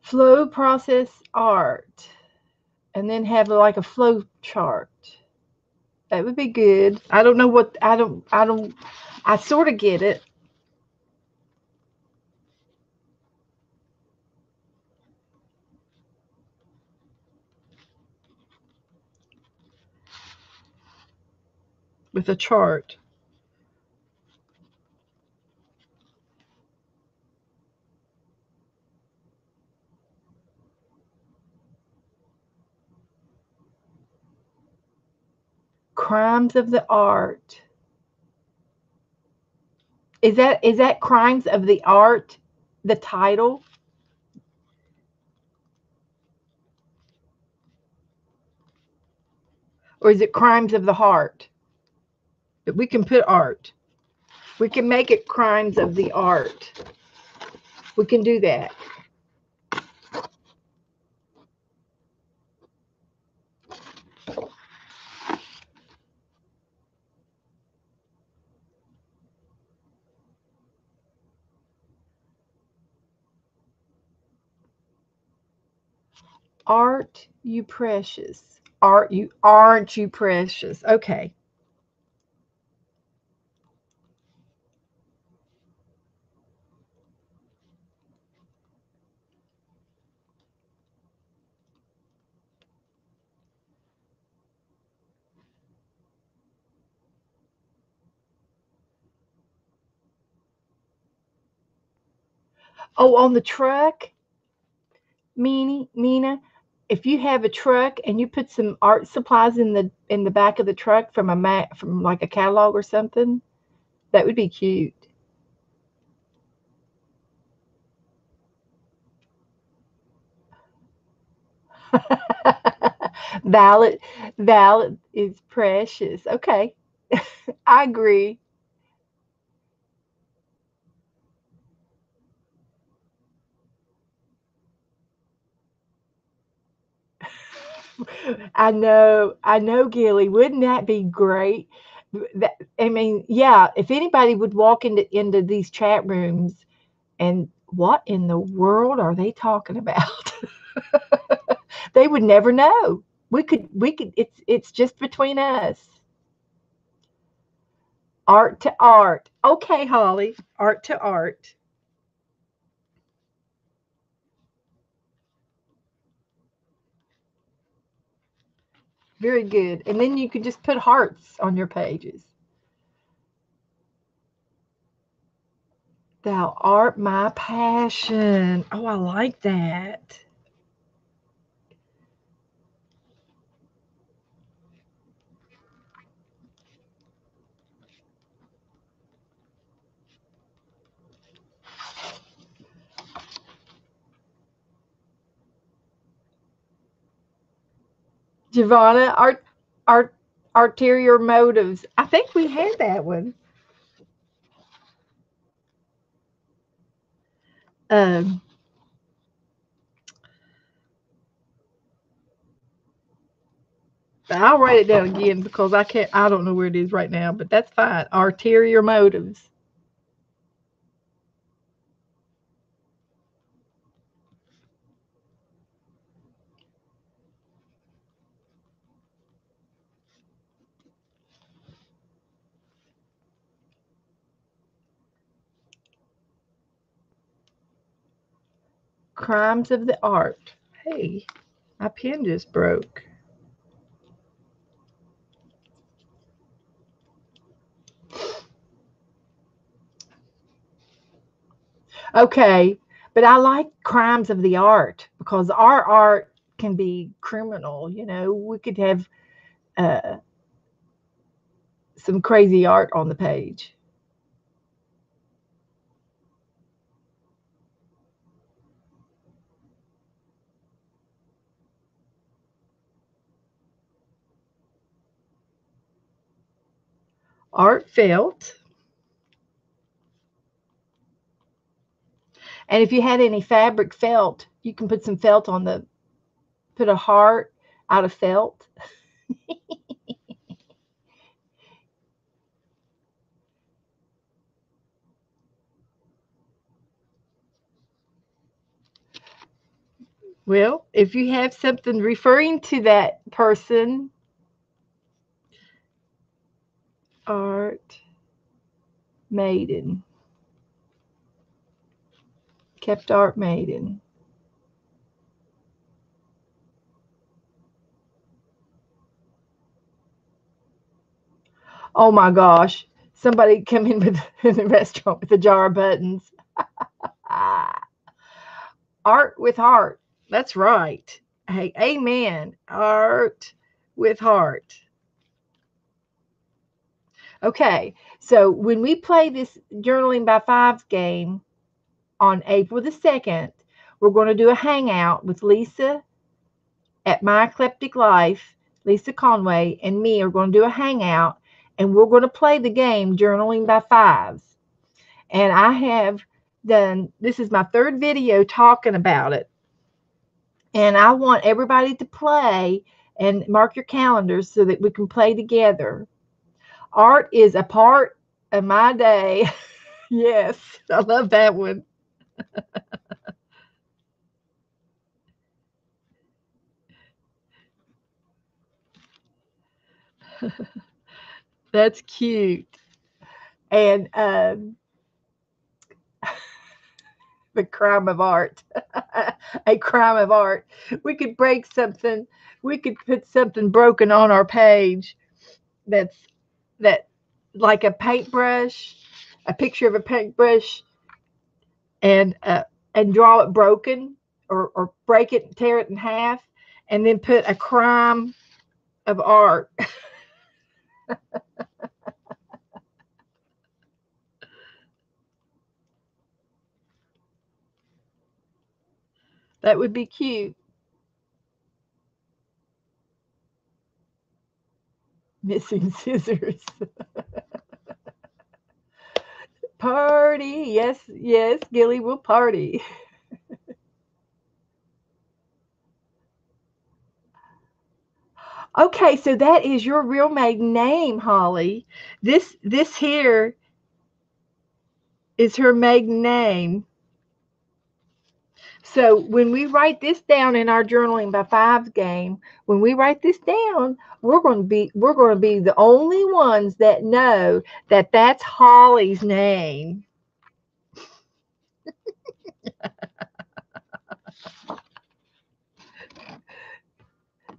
Flow process art. And then have like a flow chart. That would be good. I don't know what I sort of get it with a chart. Crimes of the art. Is that Crimes of the Art, the title? Or is it Crimes of the Heart? But we can put art. We can make it Crimes of the Art. We can do that. Art, you precious. Art, you aren't you precious. Okay. Oh, on the truck, Mina, if you have a truck and you put some art supplies in the back of the truck from from like a catalog or something, that would be cute. Valid, valid is precious. Okay, I agree. I know, Gilly. Wouldn't that be great? I mean, yeah. If anybody would walk into these chat rooms and what in the world are they talking about? They would never know. We could. It's just between us. Art to art. Okay, Holly. Art to art. Very good. And then you could just put hearts on your pages. Thou art my passion. Oh, I like that. Giovanna, art, arterial motives. I think we had that one. Um, I'll write it down again because I can't. I don't know where it is right now, but that's fine. Arterial motives. Crimes of the art. Hey, my pen just broke. Okay, but I like crimes of the art because our art can be criminal. We could have uh, some crazy art on the page. Art felt. And if you had any fabric felt, you can put some felt on put a heart out of felt. Well, if you have something referring to that person, art maiden, kept art maiden. Oh my gosh. Somebody come in with in the restaurant with a jar of buttons. Ah, art with heart. That's right. Hey, amen. Art with heart. Okay, so when we play this Journaling by Fives game on April the 2nd, we're going to do a hangout with Lisa at My Eclectic Life. Lisa Conway and me are going to do a hangout, and we're going to play the game Journaling by Fives. And I have done, this is my third video talking about it. And I want everybody to play and mark your calendars so that we can play together. Art is a part of my day. Yes, I love that one. That's cute. And the crime of art. A crime of art. We could break something. We could put something broken on our page that's that like a paintbrush, a picture of a paintbrush, and draw it broken, or break it, tear it in half, and then put a crime of art. That would be cute. Missing scissors. Party. Yes, yes, Gilly will party. Okay, so that is your real maiden name, Holly. This here is her maiden name. So when we write this down in our Journaling by Fives game, when we write this down, we're going to be the only ones that know that that's Holly's name.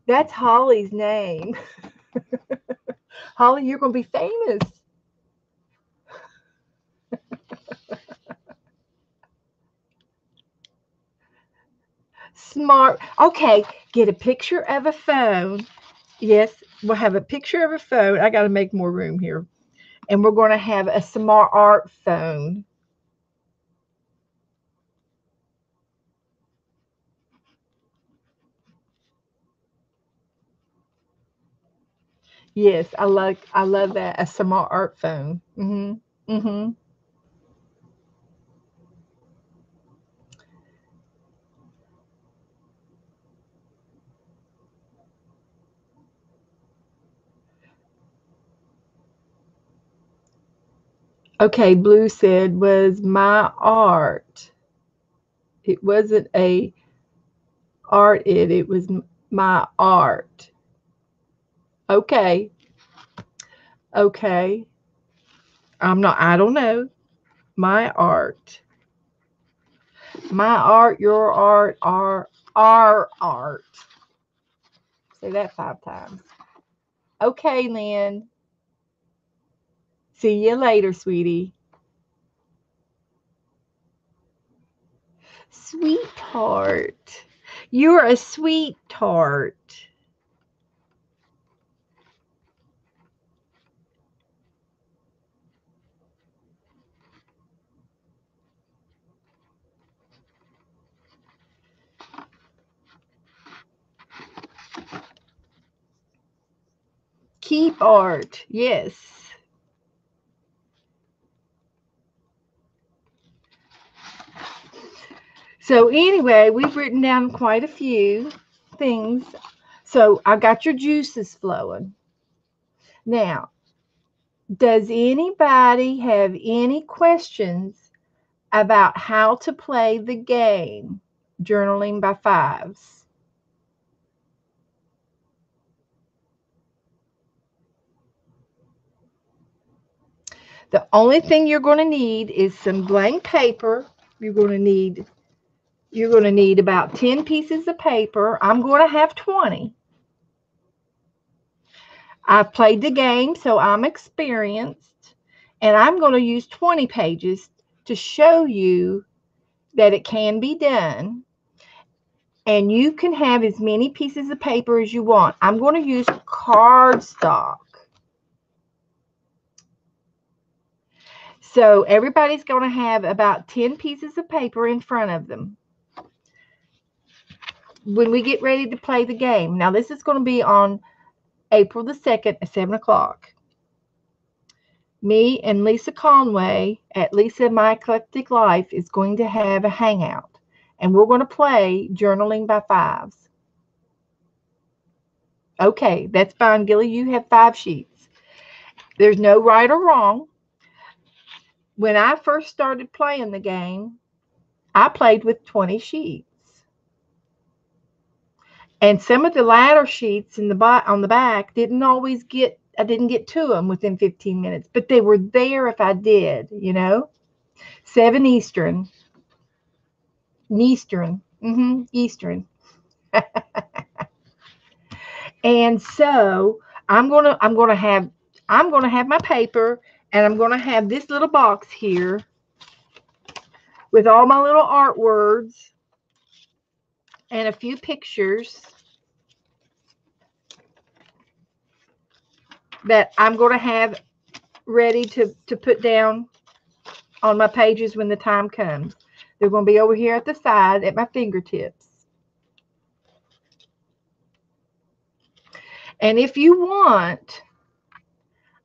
That's Holly's name. Holly, you're going to be famous. Smart. Okay, get a picture of a phone. Yes, we'll have a picture of a phone. I got to make more room here. And we're going to have a smart art phone. Yes, I love that, a smart art phone. Mhm. Mhm. Okay, Blue said was my art. It wasn't a art it was my art. Okay. Okay. I don't know. My art. My art, your art, our art. Say that 5 times. Okay, Lynn. See you later, sweetie. Sweetheart. You're a sweetheart. Keep art. Yes. So anyway, we've written down quite a few things. So I got your juices flowing. Now, does anybody have any questions about how to play the game Journaling by Fives? The only thing you're going to need is some blank paper. You're going to need about 10 pieces of paper. I'm going to have 20. I've played the game, so I'm experienced, and I'm going to use 20 pages to show you that it can be done, and you can have as many pieces of paper as you want. I'm going to use cardstock. So everybody's going to have about 10 pieces of paper in front of them when we get ready to play the game. Now, this is going to be on April the 2nd at 7 o'clock. Me and Lisa Conway at Lisa My Eclectic Life is going to have a hangout. And we're going to play Journaling by Fives. Okay, that's fine, Gilly. You have 5 sheets. There's no right or wrong. When I first started playing the game, I played with 20 sheets. And some of the latter sheets on the back didn't always get, I didn't get to them within 15 minutes, but they were there if I did, you know. 7 Eastern. Eastern. Eastern. And so I'm gonna have my paper, and I'm gonna have this little box here with all my little art words and a few pictures that I'm going to have ready to put down on my pages when the time comes. They're going to be over here at the side at my fingertips. And if you want,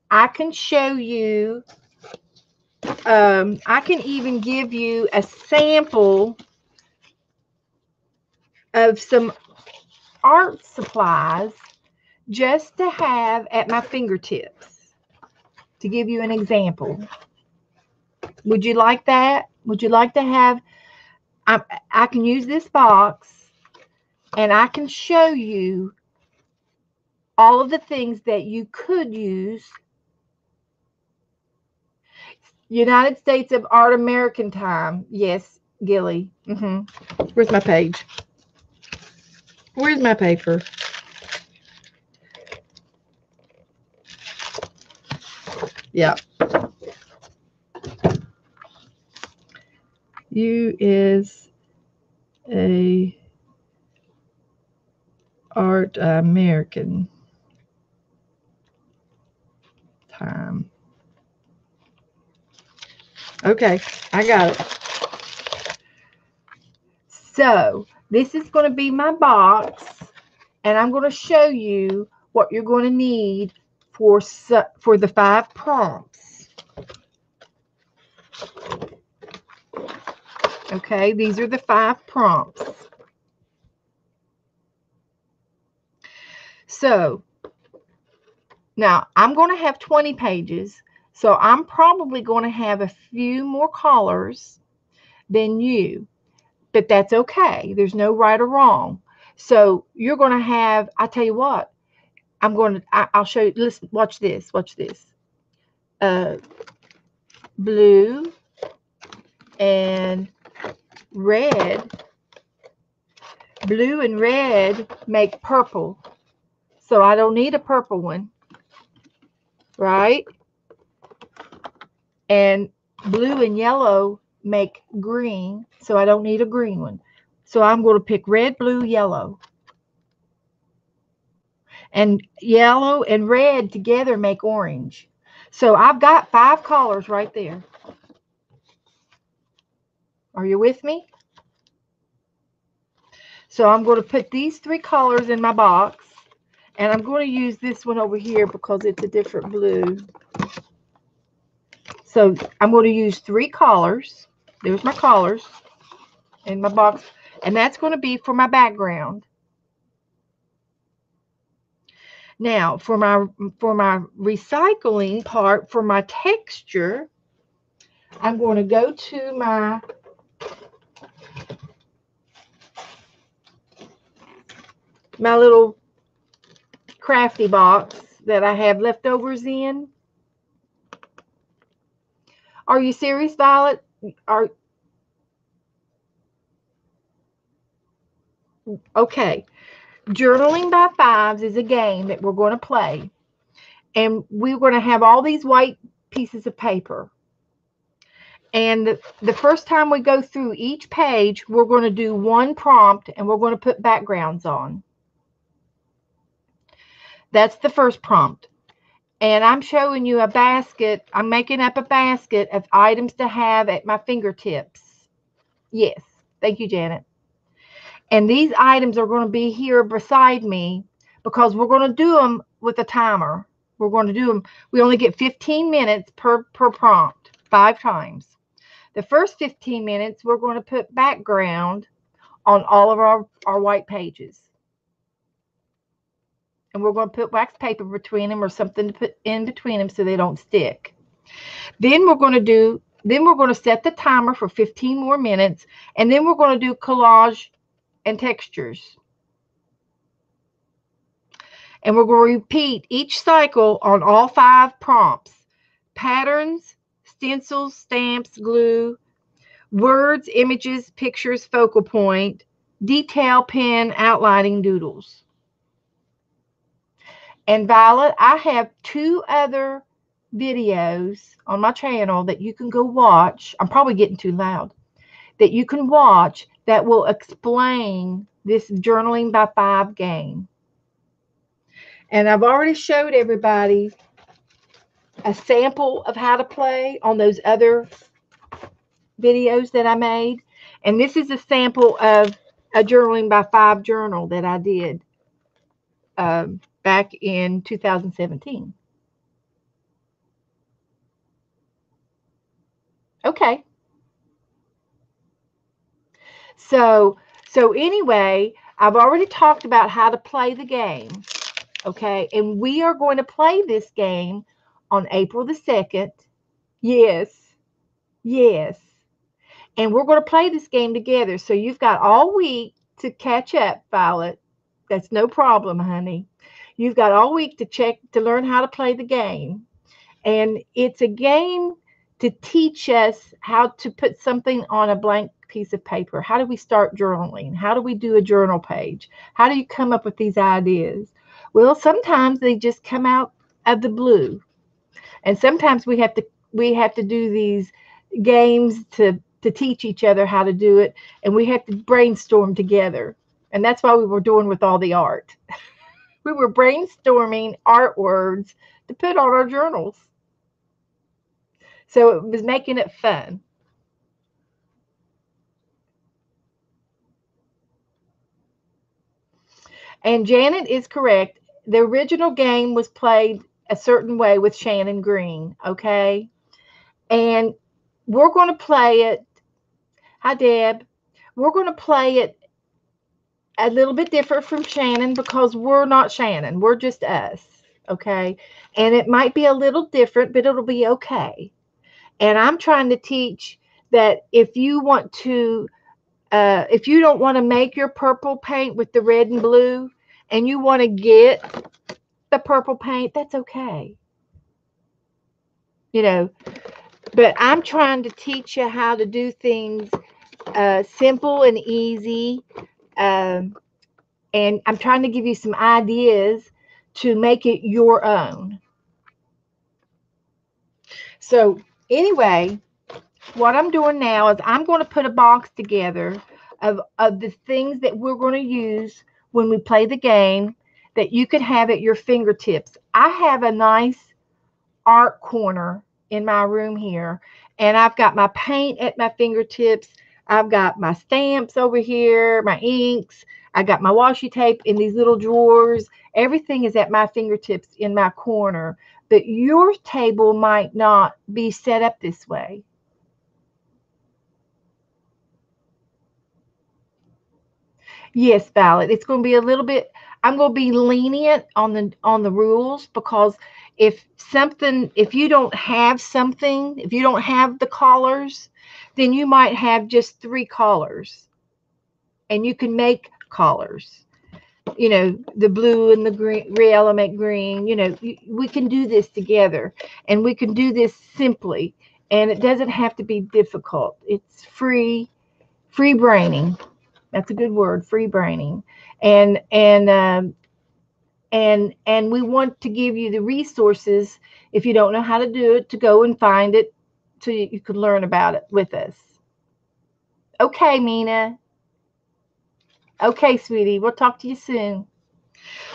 I can show you, I can even give you a sample of some art supplies just to have at my fingertips, to give you an example. Would you like that? Would you like to have, I can use this box and I can show you all of the things that you could use. United States of Art American Time. Yes, Gilly. Where's my page? Where's my paper? Yeah. U.S. Art American Time. Okay, I got it. So this is going to be my box, and I'm going to show you what you're going to need for the 5 prompts. Okay, these are the 5 prompts. So now I'm going to have 20 pages, so I'm probably going to have a few more colors than you, but that's okay. There's no right or wrong. So you're going to have, I tell you what, I'll show you. Listen, watch this. Watch this. Blue and red. Blue and red make purple. So I don't need a purple one. Right? And blue and yellow make green. So I don't need a green one. So I'm going to pick red, blue, yellow. And yellow and red together make orange. So I've got 5 colors right there. Are you with me? So I'm going to put these 3 colors in my box. And I'm going to use this one over here because it's a different blue. So I'm going to use 3 colors. There's my colors in my box. And that's going to be for my background. Now, for my recycling part, for my texture, I'm going to go to my little crafty box that I have leftovers in. Are you serious, Violet? Okay. Journaling by Fives is a game that we're going to play. And we're going to have all these white pieces of paper. And the first time we go through each page, we're going to do 1 prompt, and we're going to put backgrounds on. That's the first prompt. And I'm showing you a basket. I'm making up a basket of items to have at my fingertips. Yes. Thank you, Janet. And these items are going to be here beside me because we're going to do them with a timer. We're going to do them. We only get 15 minutes per prompt, 5 times. The first 15 minutes, we're going to put background on all of our white pages. And we're going to put wax paper between them or something to put in between them so they don't stick. Then we're going to set the timer for 15 more minutes, and then we're going to do collage and textures. And we're going to repeat each cycle on all 5 prompts: patterns, stencils, stamps, glue, words, images, pictures, focal point, detail, pen, outlining, doodles. And Violet, I have 2 other videos on my channel that you can go watch. I'm probably getting too loud. That you can watch that will explain this journaling by 5 game. And I've already showed everybody a sample of how to play on those other videos that I made. And this is a sample of a journaling by 5 journal that I did back in 2017. Okay. So anyway, I've already talked about how to play the game. Okay. And we are going to play this game on April the 2nd. Yes. Yes. And we're going to play this game together. So you've got all week to catch up, Violet. That's no problem, honey. You've got all week to learn how to play the game. And it's a game to teach us how to put something on a blank piece of paper. How do we start journaling? How do we do a journal page? How do you come up with these ideas? Well, sometimes they just come out of the blue. And sometimes we have to do these games to teach each other how to do it, and we have to brainstorm together. And that's why we were doing with all the art. We were brainstorming art words to put on our journals. So it was making it fun. And Janet is correct. The original game was played a certain way with Shannon Green, okay? And we're going to play it. Hi, Deb. We're going to play it a little bit different from Shannon because we're not Shannon. We're just us, okay? And it might be a little different, but it'll be okay. And I'm trying to teach that if you don't want to make your purple paint with the red and blue and you want to get the purple paint, that's okay. But I'm trying to teach you how to do things simple and easy. And I'm trying to give you some ideas to make it your own. So anyway, what I'm doing now is I'm going to put a box together of the things that we're going to use when we play the game that you can have at your fingertips. I have a nice art corner in my room here, and I've got my paint at my fingertips. I've got my stamps over here, my inks. I got my washi tape in these little drawers. Everything is at my fingertips in my corner, but your table might not be set up this way. Yes, Violet. It's going to be a little bit. I'm going to be lenient on the rules because if you don't have something, if you don't have the collars, then you might have just 3 collars, and you can make collars. The blue and the green, re-element green. We can do this together, and we can do this simply, and it doesn't have to be difficult. It's free braining. That's a good word, free braining. And we want to give you the resources, if you don't know how to do it, to go and find it so you can learn about it with us. Okay, Mina. Okay, sweetie. We'll talk to you soon.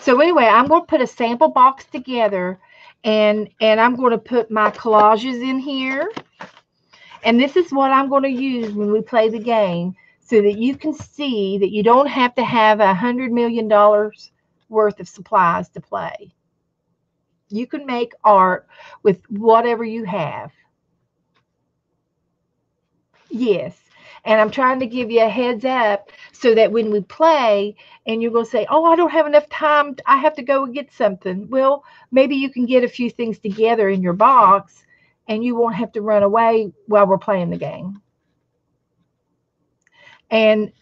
So anyway, I'm going to put a sample box together, And I'm going to put my collages in here. And this is what I'm going to use when we play the game, so that you can see that you don't have to have $100 million worth of supplies to play. You can make art with whatever you have. Yes. And I'm trying to give you a heads up so that when we play and you're going to say, oh, I don't have enough time, I have to go and get something. Well, maybe you can get a few things together in your box and you won't have to run away while we're playing the game. And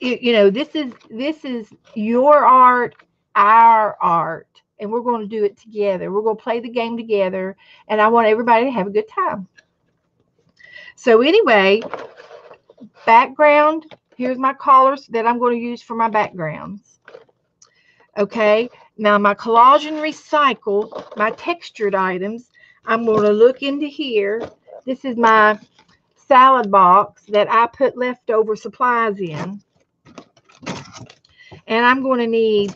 this is your art, our art, and we're going to do it together. We're going to play the game together, and I want everybody to have a good time. So anyway, background, here's my colors that I'm going to use for my backgrounds. Okay, now my collage and recycle, my textured items, I'm going to look into here. This is my salad box that I put leftover supplies in. And I'm going to need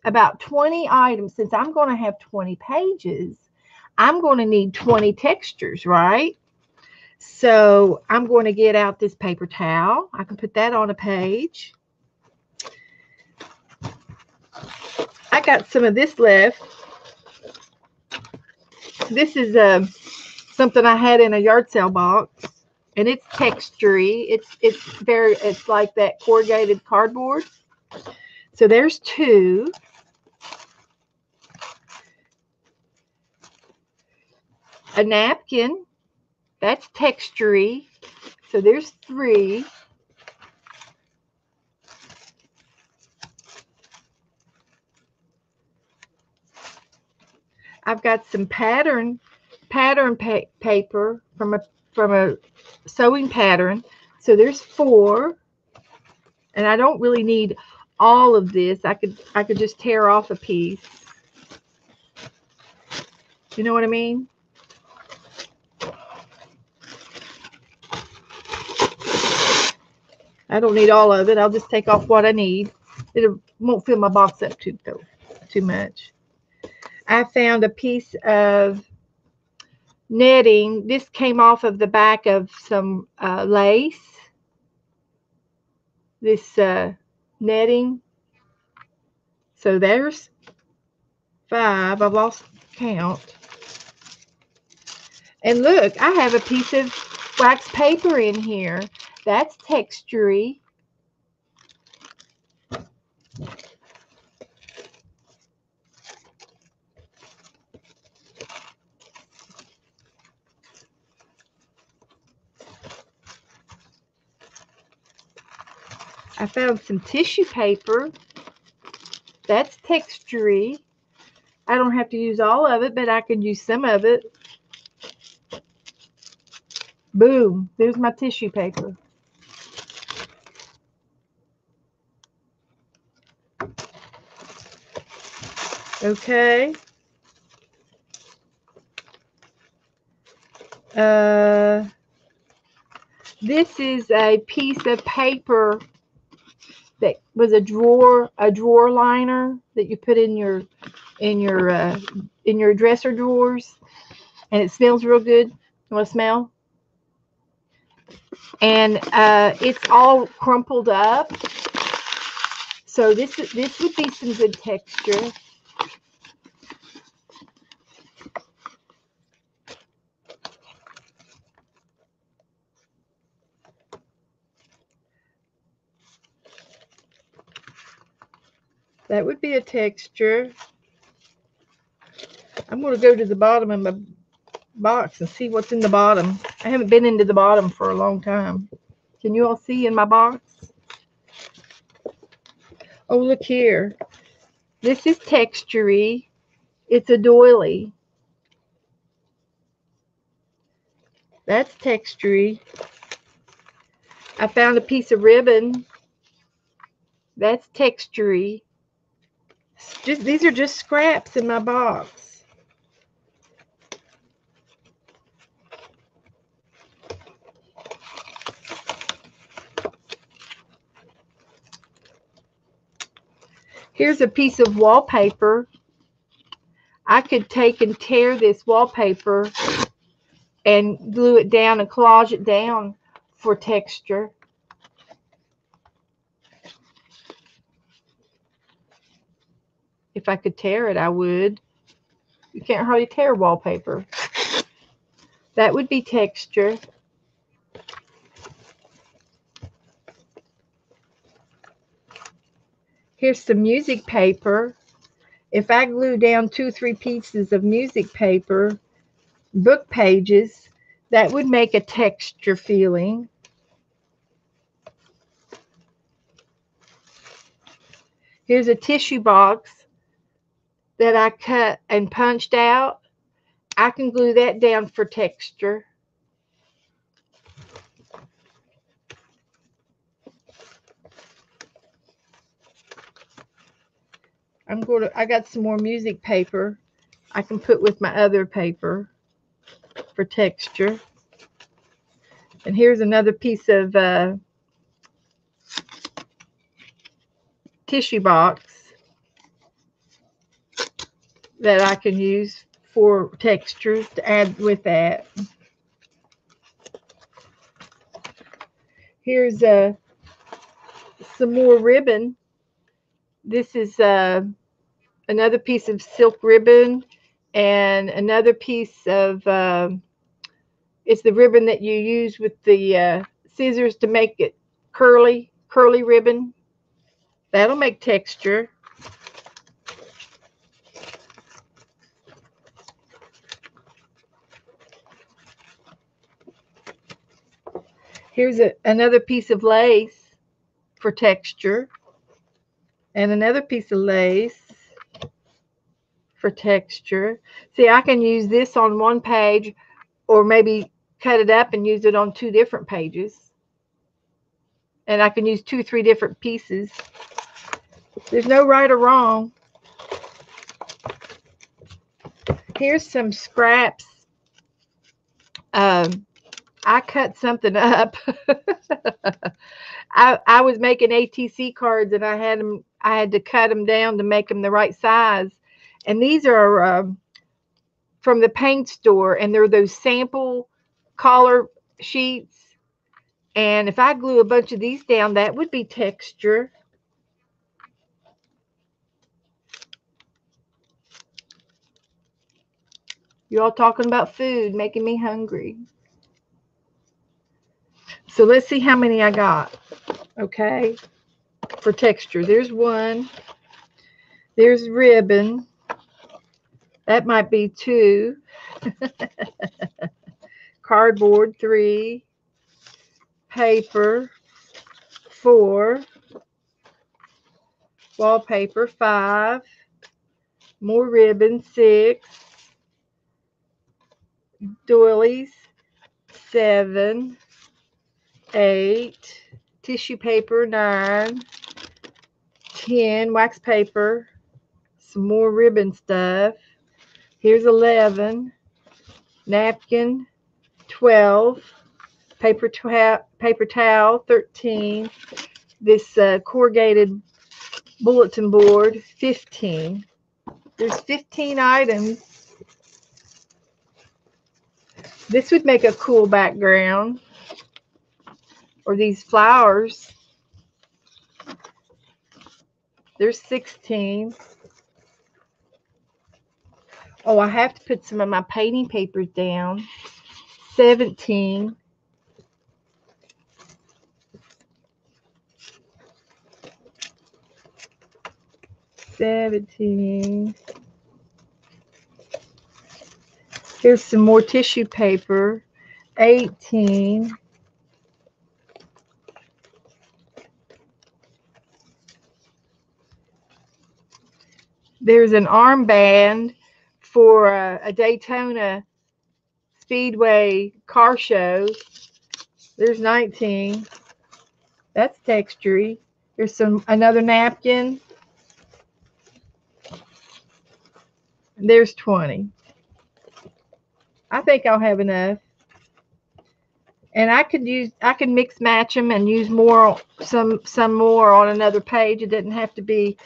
about 20 items. Since I'm going to have 20 pages, I'm going to need 20 textures, right? So I'm going to get out this paper towel. I can put that on a page. I got some of this left. This is something I had in a yard sale box, and it's textury. It's like that corrugated cardboard. So there's 2. A napkin, that's textury. So there's 3. I've got some pattern paper from a sewing pattern. So there's 4. And I don't really need all of this. I could just tear off a piece. You know what I mean? I don't need all of it. I'll just take off what I need. It won't fill my box up too much. I found a piece of netting. This came off of the back of some lace. This netting. So there's 5. I've lost count. And look, I have a piece of wax paper in here. That's textury. I found some tissue paper. That's textury. I don't have to use all of it, but I could use some of it. Boom, there's my tissue paper. Okay. This is a piece of paper that was a drawer liner that you put in your dresser drawers, and it smells real good. You want to smell? And it's all crumpled up. So this would be some good texture. That would be a texture. I'm going to go to the bottom of my box and see what's in the bottom. I haven't been into the bottom for a long time. Can you all see in my box? Oh, look here. This is textury. It's a doily. That's textury. I found a piece of ribbon. That's textury. These are just scraps in my box. Here's a piece of wallpaper. I could take and tear this wallpaper and glue it down and collage it down for texture. If I could tear it, I would. You can't hardly tear wallpaper. That would be texture. Here's some music paper. If I glue down 2 or 3 pieces of music paper, book pages, that would make a texture feeling. Here's a tissue box that I cut and punched out. I can glue that down for texture. I got some more music paper I can put with my other paper for texture. And here's another piece of tissue box that I can use for textures to add with that. Here's some more ribbon. This is another piece of silk ribbon and another piece of it's the ribbon that you use with the scissors to make it curly ribbon. That'll make texture. Here's another piece of lace for texture, and another piece of lace for texture. See, I can use this on one page, or maybe cut it up and use it on 2 different pages. And I can use 2 or 3 different pieces. There's no right or wrong. Here's some scraps. I cut something up. I was making ATC cards, and I had to cut them down to make them the right size. And these are from the paint store, and they're those sample collar sheets. And if I glue a bunch of these down, that would be texture. You all talking about food, making me hungry. So let's see how many I got. Okay, for texture. There's 1. There's ribbon. That might be 2. Cardboard, 3. Paper, 4. Wallpaper, 5. More ribbon, 6. Doilies, 7. 8. Tissue paper, 9. 10. Wax paper. Some more ribbon stuff. Here's 11. Napkin, 12. Paper towel, 13. This corrugated bulletin board, 15. There's 15 items. This would make a cool background. Or these flowers. There's 16. Oh, I have to put some of my painting papers down. 17. 17. Here's some more tissue paper. 18. There's an armband for a Daytona Speedway car show. There's 19. That's textury. There's another napkin. There's 20. I think I'll have enough. And I can mix match them and use some more on another page. It doesn't have to be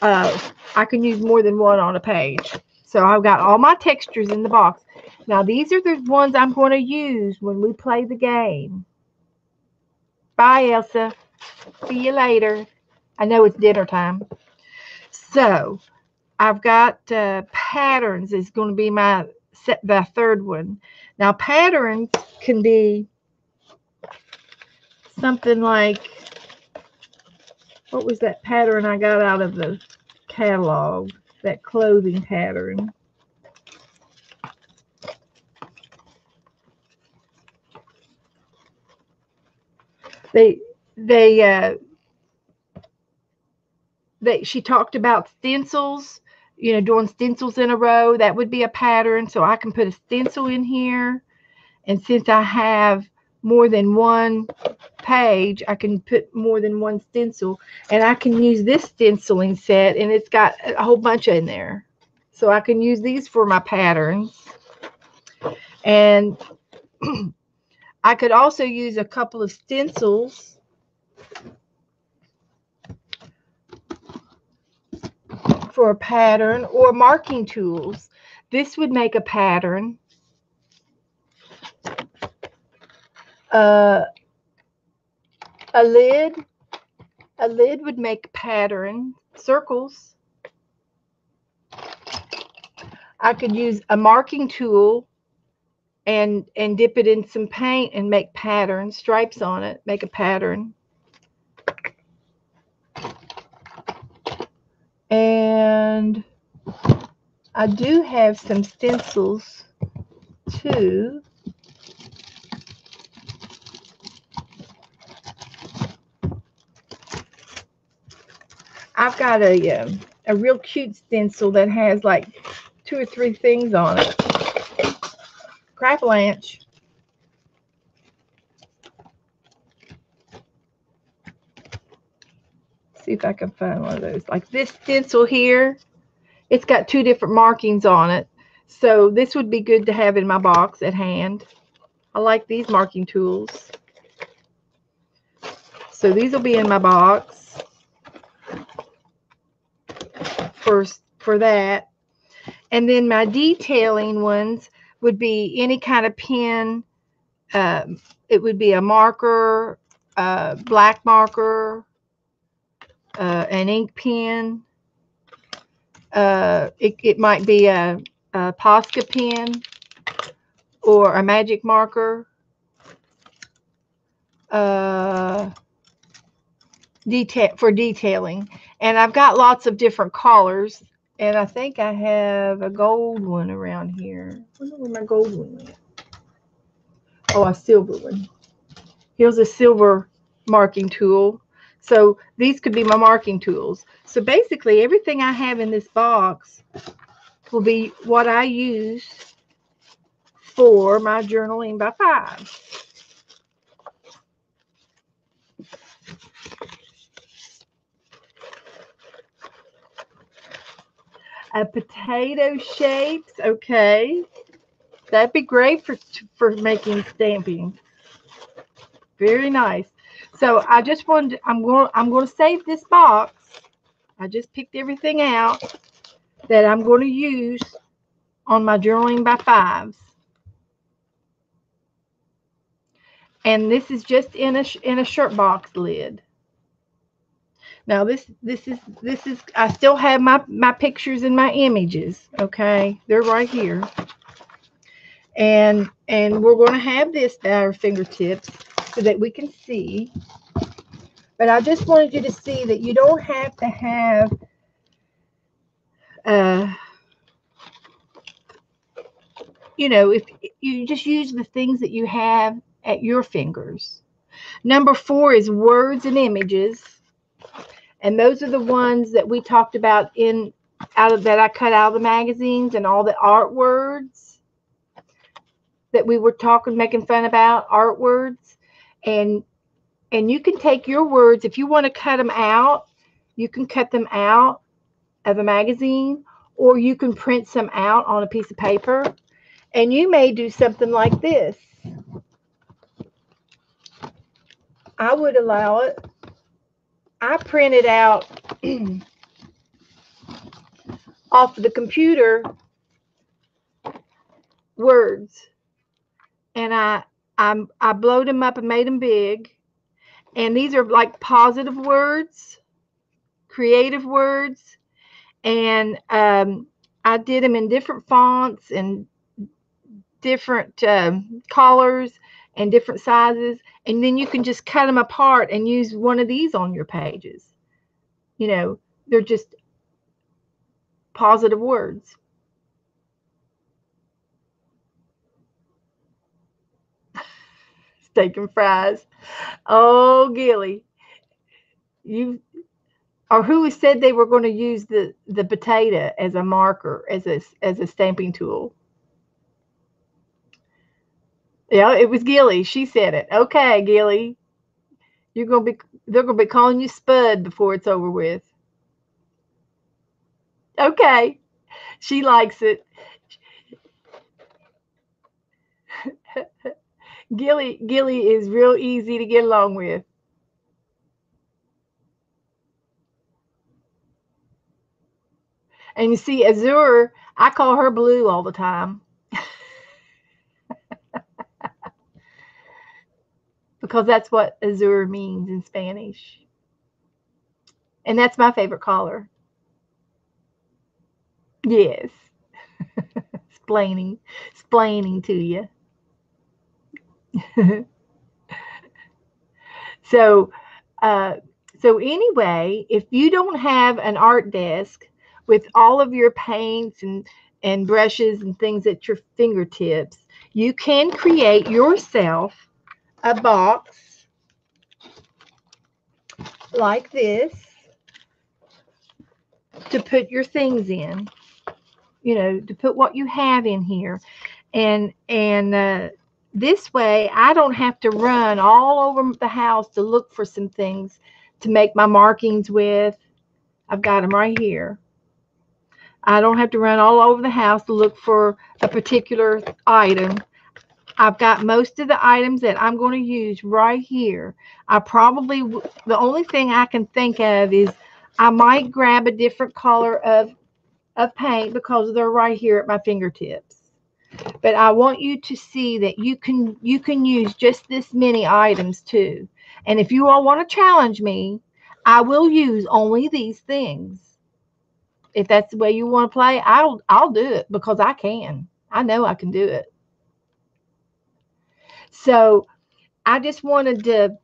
I can use more than one on a page. So I've got all my textures in the box. Now these are the ones I'm going to use when we play the game. Bye, Elsa. See you later. I know it's dinner time. So I've got patterns is going to be the third one. Now patterns can be something like, what was that pattern I got out of the catalog? That clothing pattern. She talked about stencils, doing stencils in a row. That would be a pattern. So I can put a stencil in here. And since I have more than one page, I can put more than one stencil. And I can use this stenciling set, and it's got a whole bunch in there. So I can use these for my patterns. And I could also use a couple of stencils for a pattern, or marking tools. This would make a pattern. A lid would make a pattern. Circles. I could use a marking tool and dip it in some paint and make patterns, stripes on it, make a pattern. And I do have some stencils too. I've got a real cute stencil that has like 2 or 3 things on it. Cracklanch. See if I can find one of those. Like this stencil here, it's got 2 different markings on it. So this would be good to have in my box at hand. I like these marking tools. So these will be in my box for that. And then my detailing ones would be any kind of pen. It would be a marker, black marker, an ink pen. It might be a Posca pen or a magic marker. For detailing. And I've got lots of different colors. And I think I have a gold one around here. I wonder where my gold one went. Oh, a silver one. Here's a silver marking tool. So these could be my marking tools. So basically everything I have in this box will be what I use for my journaling by 5. A potato shapes, okay. That'd be great for making stamping. Very nice. So I just wanted, I'm going to save this box. I just picked everything out that I'm going to use on my journaling by 5s. And this is just in a shirt box lid. Now this is I still have my pictures and my images, okay? They're right here. And we're going to have this at our fingertips so that we can see. But I just wanted you to see that you don't have to have if you just use the things that you have at your fingers. Number 4 is words and images. And those are the ones that we talked about that I cut out of the magazines, and all the art words that we were making fun about, art words. And you can take your words, if you want to cut them out, you can cut them out of a magazine, or you can print some out on a piece of paper. And you may do something like this. I would allow it. I printed out off of the computer words, and I blowed them up and made them big. And these are like positive words, creative words, and I did them in different fonts and different colors and different sizes. And then you can just cut them apart and use one of these on your pages. You know, they're just positive words. Steak and fries. Oh, Gilly, you or who said they were going to use the potato as a marker, as a stamping tool? Yeah, it was Gilly. She said it. Okay, Gilly, you're gonna be they're gonna be calling you Spud before it's over with. Okay, she likes it. Gilly is real easy to get along with. And you see, Azure, I call her Blue all the time because that's what Azure means in Spanish. And that's my favorite color. Yes. Splaining to you. So, uh, so anyway, if you don't have an art desk with all of your paints and brushes and things at your fingertips, you can create yourself a box like this to put your things in. You know, to put what you have in here, and this way I don't have to run all over the house to look for some things to make my markings with. I've got them right here. I don't have to run all over the house to look for a particular item. I've got most of the items that I'm going to use right here. The only thing I can think of is I might grab a different color of paint because they're right here at my fingertips. But I want you to see that you can use just this many items too. And if you all want to challenge me, I will use only these things. If that's the way you want to play, I'll do it because I can. I know I can do it. So I just wanted to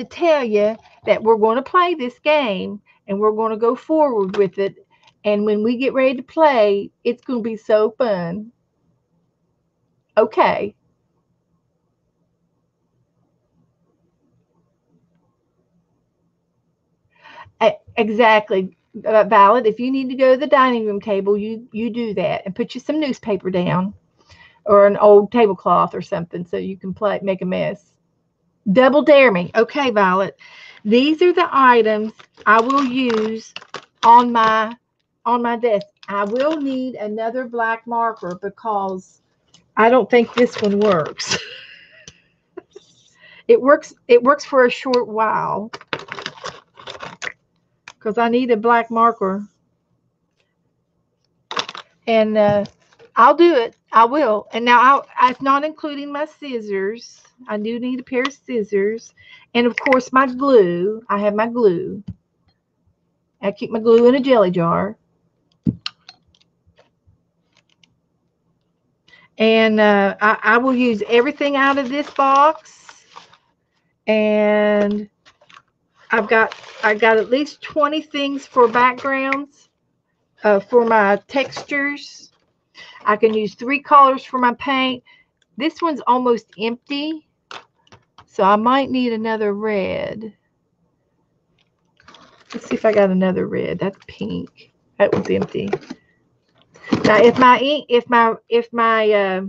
tell you that we're going to play this game and we're going to go forward with it. And when we get ready to play, it's going to be so fun. Okay. Exactly. Valid. If you need to go to the dining room table, you do that and put you some newspaper down or an old tablecloth or something so you can make a mess. Double dare me. Okay, Violet. These are the items I will use on my desk. I will need another black marker because I don't think this one works. It works for a short while because I need a black marker. And I'll do it. I will. And now I'm not including my scissors. I do need a pair of scissors. And of course my glue. I have my glue. I keep my glue in a jelly jar. And I will use everything out of this box. And I got at least 20 things for backgrounds, for my textures. I can use 3 colors for my paint. This one's almost empty, so I might need another red. Let's see if I got another red. That's pink. That was empty. Now, if my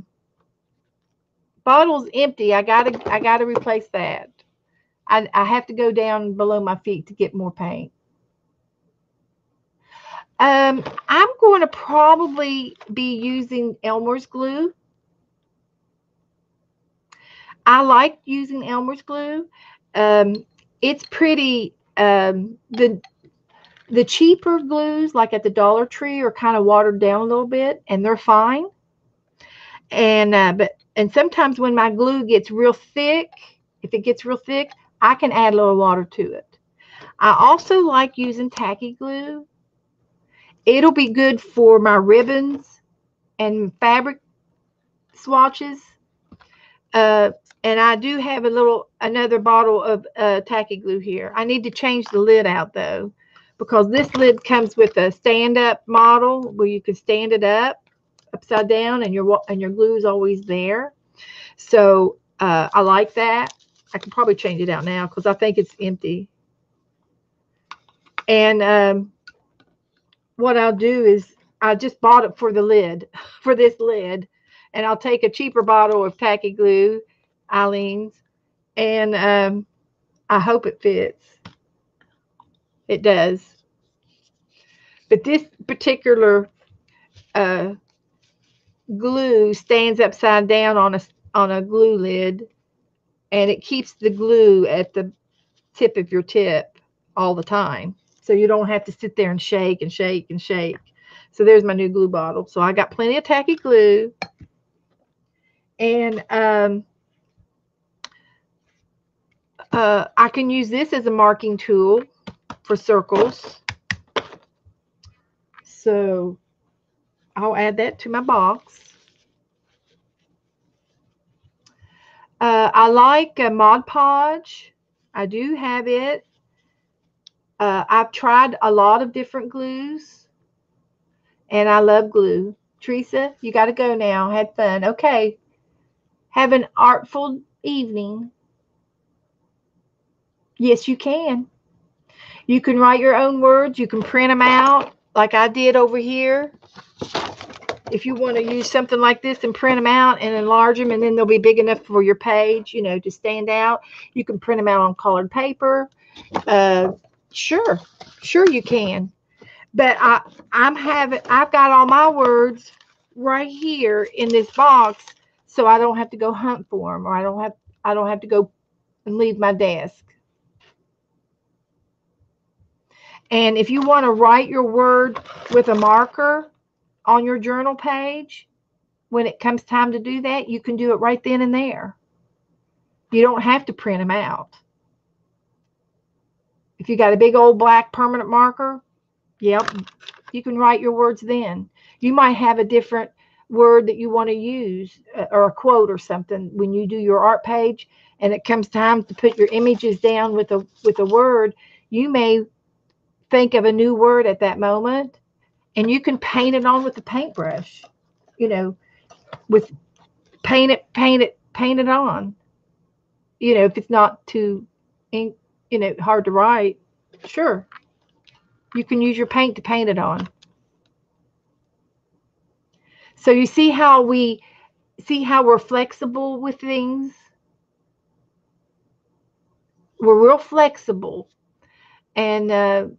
bottle's empty, I gotta replace that. I have to go down below my feet to get more paint. I'm going to probably be using Elmer's glue. I like using Elmer's glue. It's pretty. The cheaper glues, like at the Dollar Tree, are kind of watered down a little bit, and they're fine. And sometimes when my glue gets real thick, if it gets real thick, I can add a little water to it. I also like using tacky glue. It'll be good for my ribbons and fabric swatches. Uh, and I do have another bottle of tacky glue here. I need to change the lid out though, because this lid comes with a stand-up model where you can stand it up upside down, and your glue is always there. So I like that. I can probably change it out now because I think it's empty. And what I'll do is I just bought it for the lid, for this lid, and I'll take a cheaper bottle of tacky glue, Eileen's, and I hope it fits. It does. But this particular uh, glue stands upside down on a glue lid, and it keeps the glue at the tip of your tip all the time. So you don't have to sit there and shake and shake and shake. So there's my new glue bottle. So I got plenty of tacky glue. And I can use this as a marking tool for circles. So I'll add that to my box. I like Mod Podge. I do have it. I've tried a lot of different glues, and I love glue. Teresa, you got to go now. Had fun. Okay. Have an artful evening. Yes, you can. You can write your own words. You can print them out like I did over here. If you want to use something like this and print them out and enlarge them, and then they'll be big enough for your page, to stand out. You can print them out on colored paper. Sure you can. But I've got all my words right here in this box, so I don't have to go hunt for them, or I don't have to go and leave my desk. And if you want to write your word with a marker on your journal page, when it comes time to do that, you can do it right then and there. You don't have to print them out. If you got a big old black permanent marker, yep, you can write your words then. You might have a different word that you want to use, or a quote or something when you do your art page, and it comes time to put your images down with a word. You may think of a new word at that moment, and you can paint it on with a paintbrush, with paint it on. If it's not too hard to write, sure, you can use your paint to paint it on. So you see how we're flexible with things. We're real flexible, and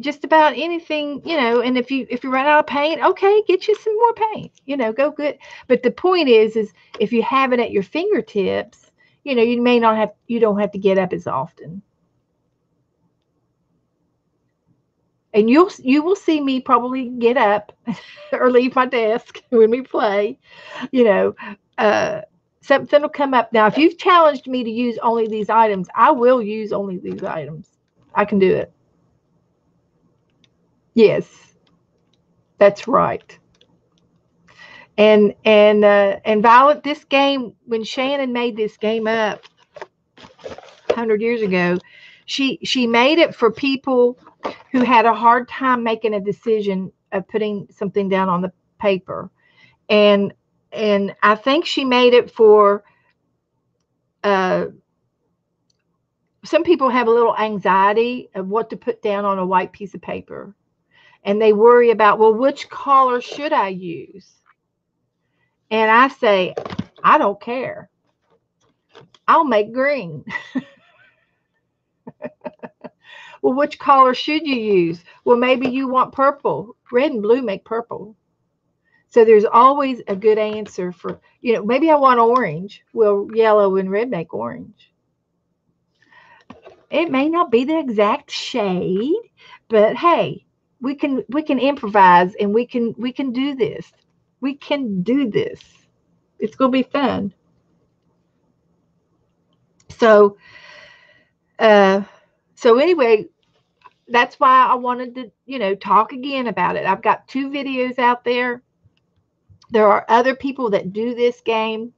just about anything, and if you run out of paint, okay, get you some more paint, go good. But the point is if you have it at your fingertips, you don't have to get up as often. And you will see me probably get up or leave my desk when we play. Something will come up. Now, if you've challenged me to use only these items, I will use only these items. I can do it. Yes, that's right. And Violet, this game, when Shannon made this game up 100 years ago, she made it for people who had a hard time making a decision of putting something down on the paper. And I think she made it for some people have a little anxiety of what to put down on a white piece of paper. And they worry about, well, which color should I use? And I say, I don't care. I'll make green. Well, which color should you use? Well, maybe you want purple. Red and blue make purple. So there's always a good answer for, maybe I want orange. Well, yellow and red make orange. It may not be the exact shade, But hey, we can improvise, and we can do this. We can do this. It's going to be fun. So, uh, so anyway, that's why I wanted to, talk again about it. I've got 2 videos out there. There are other people that do this game.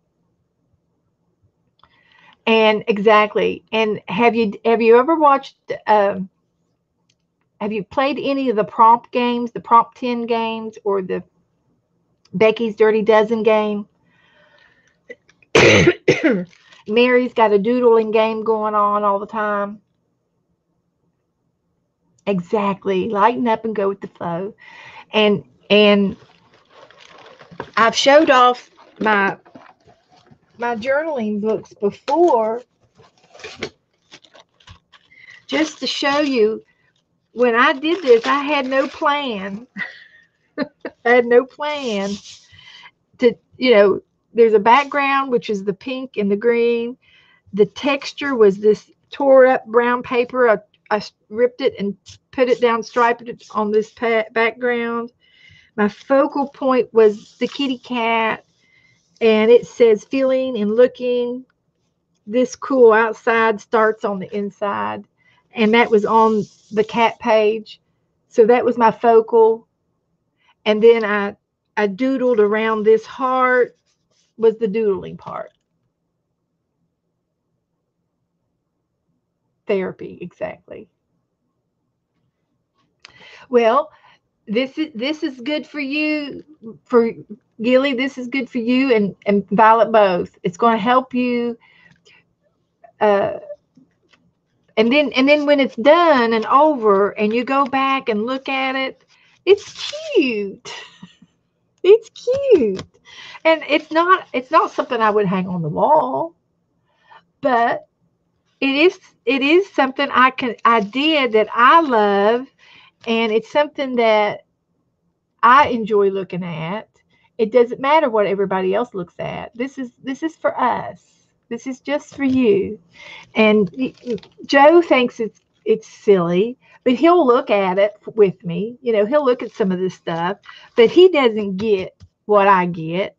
And exactly. And have you ever watched have you played any of the prompt games, the prompt 10 games, or the Becky's Dirty Dozen game? Mary's got a doodling game going on all the time. Exactly. Lighten up and go with the flow. And I've showed off my journaling books before, just to show you. When I did this, I had no plan. I had no plan to, there's a background, which is the pink and the green. The texture was this tore up brown paper. I ripped it and put it down, striped it on this background. My focal point was the kitty cat, and it says feeling and looking. This cool outside starts on the inside, and that was on the cat page. So that was my focal. And then I doodled around this heart, was the doodling part. Therapy, exactly. Well, this is good for you, for Gilly. This is good for you and Violet both. It's going to help you. Uh, and then when it's done and over, and you go back and look at it, it's cute. It's cute, and it's not something I would hang on the wall, but it is something I did that I love, and it's something that I enjoy looking at. It doesn't matter what everybody else looks at. This is for us. This is just for you. And Joe thinks it's silly, but he'll look at it with me. He'll look at some of this stuff, but he doesn't get what I get,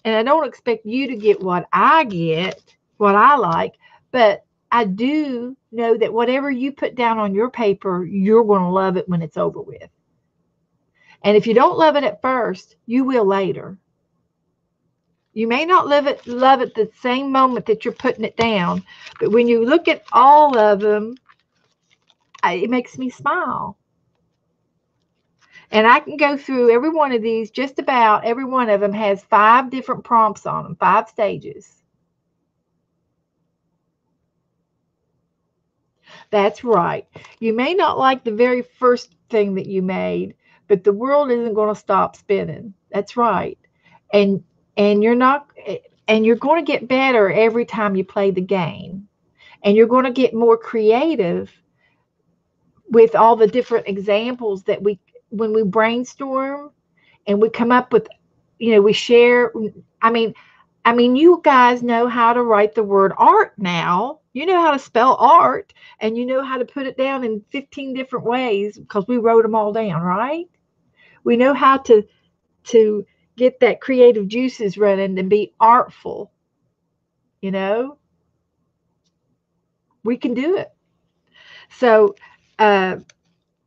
and I don't expect you to get what I get, what I like, but I do know that whatever you put down on your paper, you're going to love it when it's over with. And if you don't love it at first, you will later. You may not love it the same moment that you're putting it down, but when you look at all of them, it makes me smile. And I can go through every one of these. Just about every one of them has 5 different prompts on them, 5 stages. That's right. You may not like the very first thing that you made, but the world isn't going to stop spinning. That's right. And and you're not and you're going to get better every time you play the game. And you're going to get more creative with all the different examples that when we brainstorm, and we come up with, we share. I mean, you guys know how to write the word art now. You know how to spell art, and you know how to put it down in 15 different ways because we wrote them all down, right? We know how to get that creative juices running and be artful. You know, we can do it. So, uh,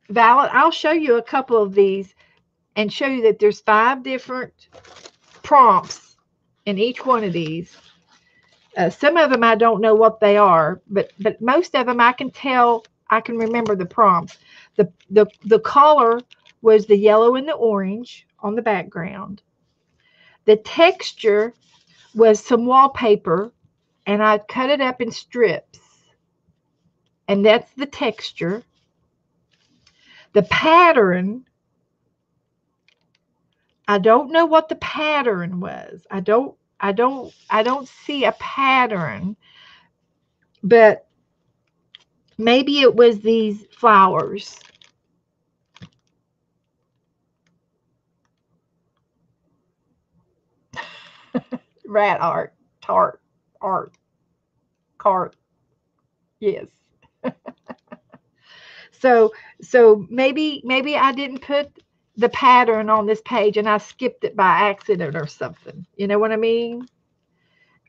Val, I'll show you a couple of these and show you that there's 5 different prompts in each one of these. Some of them I don't know what they are, but most of them I can tell. I can remember the prompts. The color was the yellow and the orange on the background. The texture was some wallpaper, and I cut it up in strips, and that's the texture. The pattern, I don't know what the pattern was. I don't see a pattern, but maybe it was these flowers. Rat art, tart, art, cart. Yes. So maybe I didn't put the pattern on this page and I skipped it by accident or something. You know what I mean?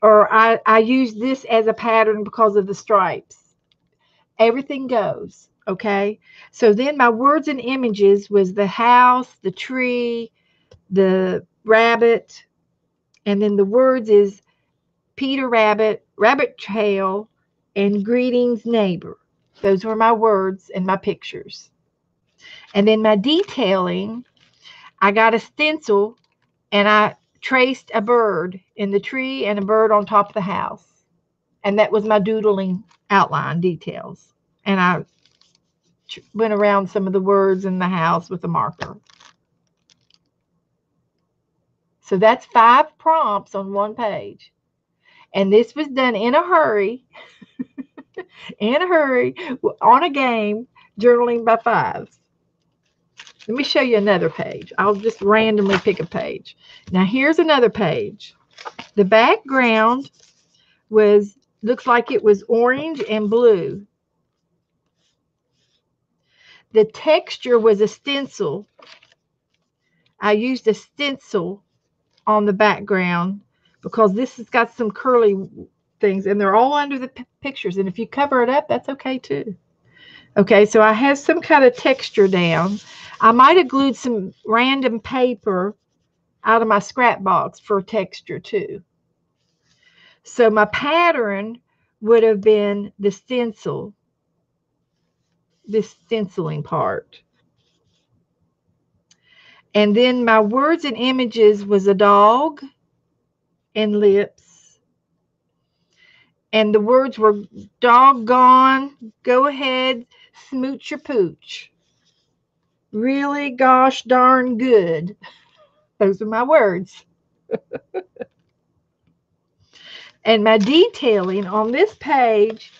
Or I used this as a pattern because of the stripes. Everything goes. Okay. So then my words and images was the house, the tree, the rabbit, and then the words is Peter Rabbit, Rabbit Trail, and Greetings Neighbor. Those were my words and my pictures. And then my detailing, I got a stencil and I traced a bird in the tree and a bird on top of the house. And that was my doodling outline details. And I went around some of the words in the house with a marker. So that's 5 prompts on one page. And this was done in a hurry, on a game, journaling by 5s. Let me show you another page. I'll just randomly pick a page. Now here's another page. The background looks like it was orange and blue. The texture was a stencil. I used a stencil on the background because this has got some curly things and they're all under the pictures. And if you cover it up, that's okay too. Okay, so I have some kind of texture down. I might have glued some random paper out of my scrap box for texture too. So my pattern would have been the stencil, this stenciling part. And then my words and images was a dog and lips. And the words were doggone, go ahead, smooch your pooch. Really, gosh darn good. Those are my words. And my detailing on this page,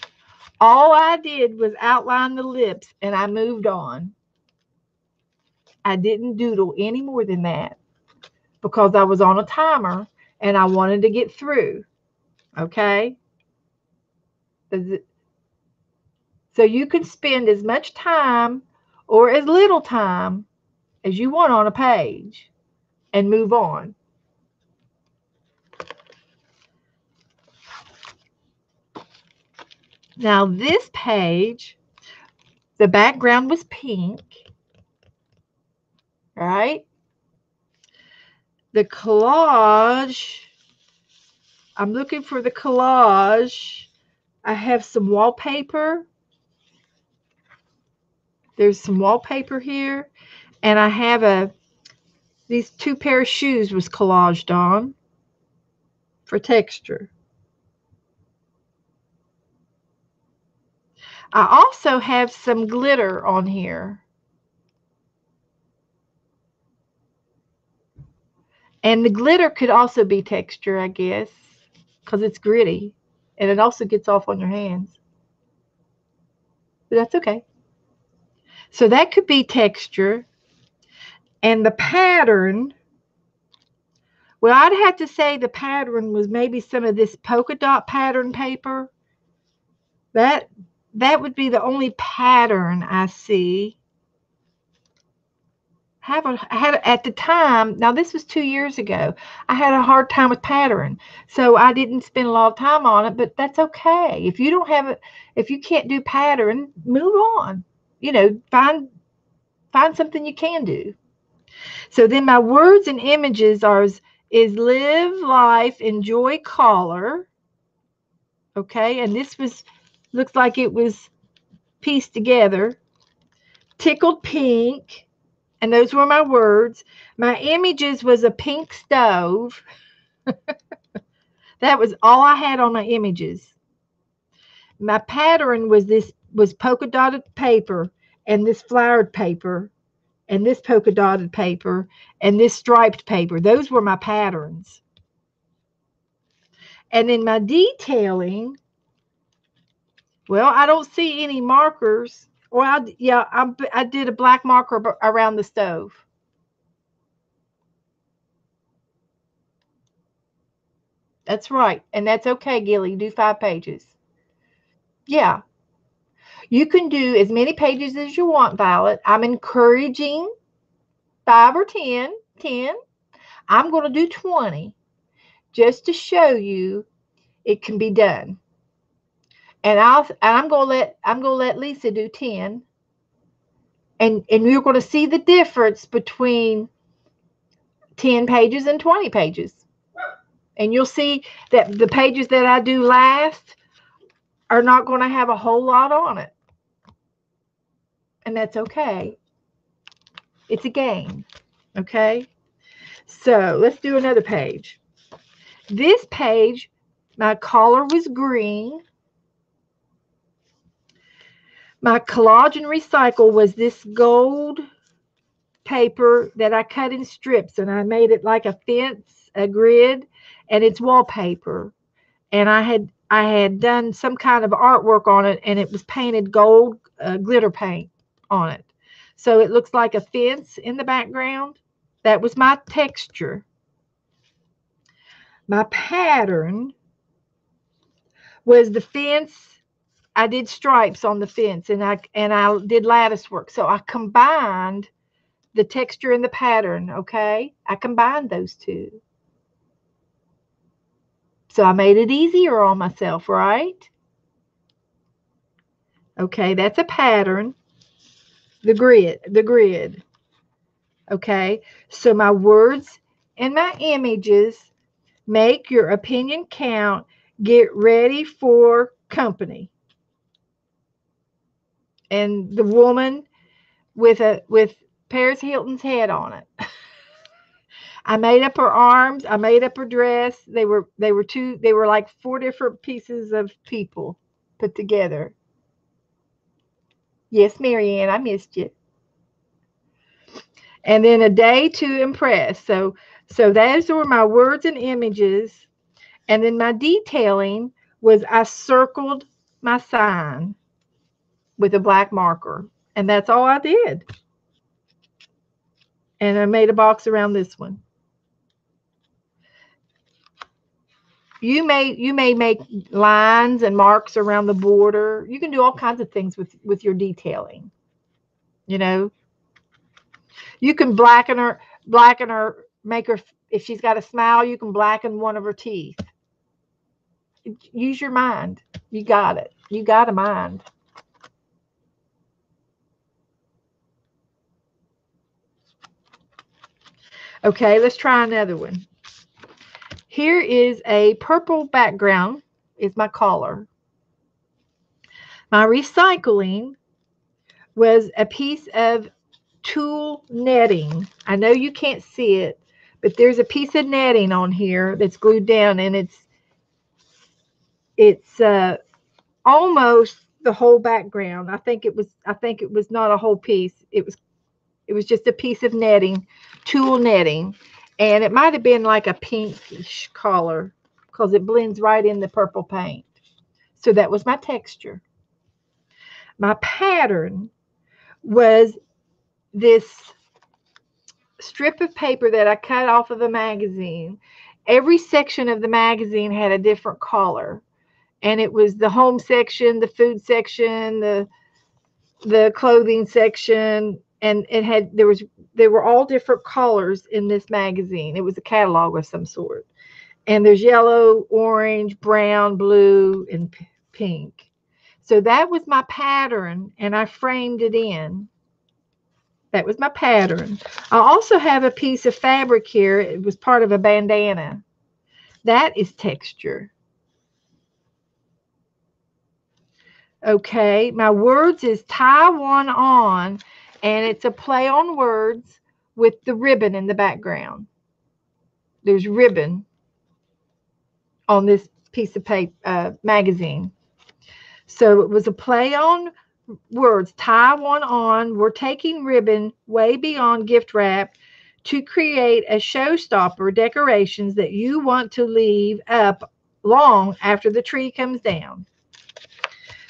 all I did was outline the lips and I moved on. I didn't doodle any more than that because I was on a timer and I wanted to get through. Okay? So you can spend as much time or as little time as you want on a page and move on. Now this page, the background was pink, right? The collage, I'm looking for the collage. I have some wallpaper. There's some wallpaper here. And I have these 2 pair of shoes was collaged on for texture. I also have some glitter on here. And the glitter could also be texture, I guess, because it's gritty. And it also gets off on your hands. But that's okay. So that could be texture. And the pattern, well, I'd have to say the pattern was maybe some of this polka dot pattern paper. That would be the only pattern I see. I had at the time, now this was 2 years ago, I had a hard time with pattern. So I didn't spend a lot of time on it, but that's okay. If you don't have it, if you can't do pattern, move on. You know, find something you can do. So then my words and images is live life, enjoy color. Okay, and this looks like it was pieced together. Tickled pink. And those were my words. My images was a pink stove. That was all I had on my images. My pattern was polka dotted paper and this flowered paper and this polka dotted paper and this striped paper. Those were my patterns. And then my detailing, well, I don't see any markers. Well, I did a black marker around the stove. That's right. And that's okay, Gilly. Do 5 pages. Yeah. You can do as many pages as you want, Violet. I'm encouraging 5 or 10. 10. I'm going to do 20 just to show you it can be done. And I'm going to let Lisa do 10. And you're going to see the difference between 10 pages and 20 pages. And you'll see that the pages that I do last are not going to have a whole lot on it. And that's okay. It's a game. Okay? So let's do another page. This page, my color was green. My collage and recycle was this gold paper that I cut in strips, and I made it like a fence, a grid, and it's wallpaper. And I had done some kind of artwork on it, and it was painted gold glitter paint on it. So it looks like a fence in the background. That was my texture. My pattern was the fence. I did stripes on the fence, and I did lattice work. So I combined the texture and the pattern, okay? I combined those two. So I made it easier on myself, right? Okay, that's a pattern. The grid. Okay, so my words and my images make your opinion count. Get ready for company. And the woman with Paris Hilton's head on it. I made up her arms. I made up her dress. They were like 4 different pieces of people put together. Yes, Marianne, I missed you. And then a day to impress. So those were my words and images. And then my detailing was I circled my sign with a black marker. And that's all I did. And I made a box around this one. You may make lines and marks around the border. You can do all kinds of things with your detailing. You know, you can blacken her, make her, if she's got a smile, you can blacken one of her teeth. Use your mind. You got it. You got a mind. Okay, let's try another one. Here is a purple background, is my collar. My recycling was a piece of tulle netting. I know you can't see it, but there's a piece of netting on here that's glued down, and it's almost the whole background. I think it was not a whole piece. It was just a piece of netting, tulle netting, and it might have been like a pinkish color because it blends right in the purple paint. So that was my texture. My pattern was this strip of paper that I cut off of a magazine. Every section of the magazine had a different color, and it was the home section, the food section, the clothing section, and there were all different colors in this magazine. It was a catalog of some sort. And there's yellow, orange, brown, blue, and pink. So that was my pattern, and I framed it in. That was my pattern. I also have a piece of fabric here. It was part of a bandana. That is texture. Okay, my words is tie one on, and it's a play on words with the ribbon in the background. There's ribbon on this piece of paper, magazine. So it was a play on words, tie one on. We're taking ribbon way beyond gift wrap to create a showstopper decorations that you want to leave up long after the tree comes down.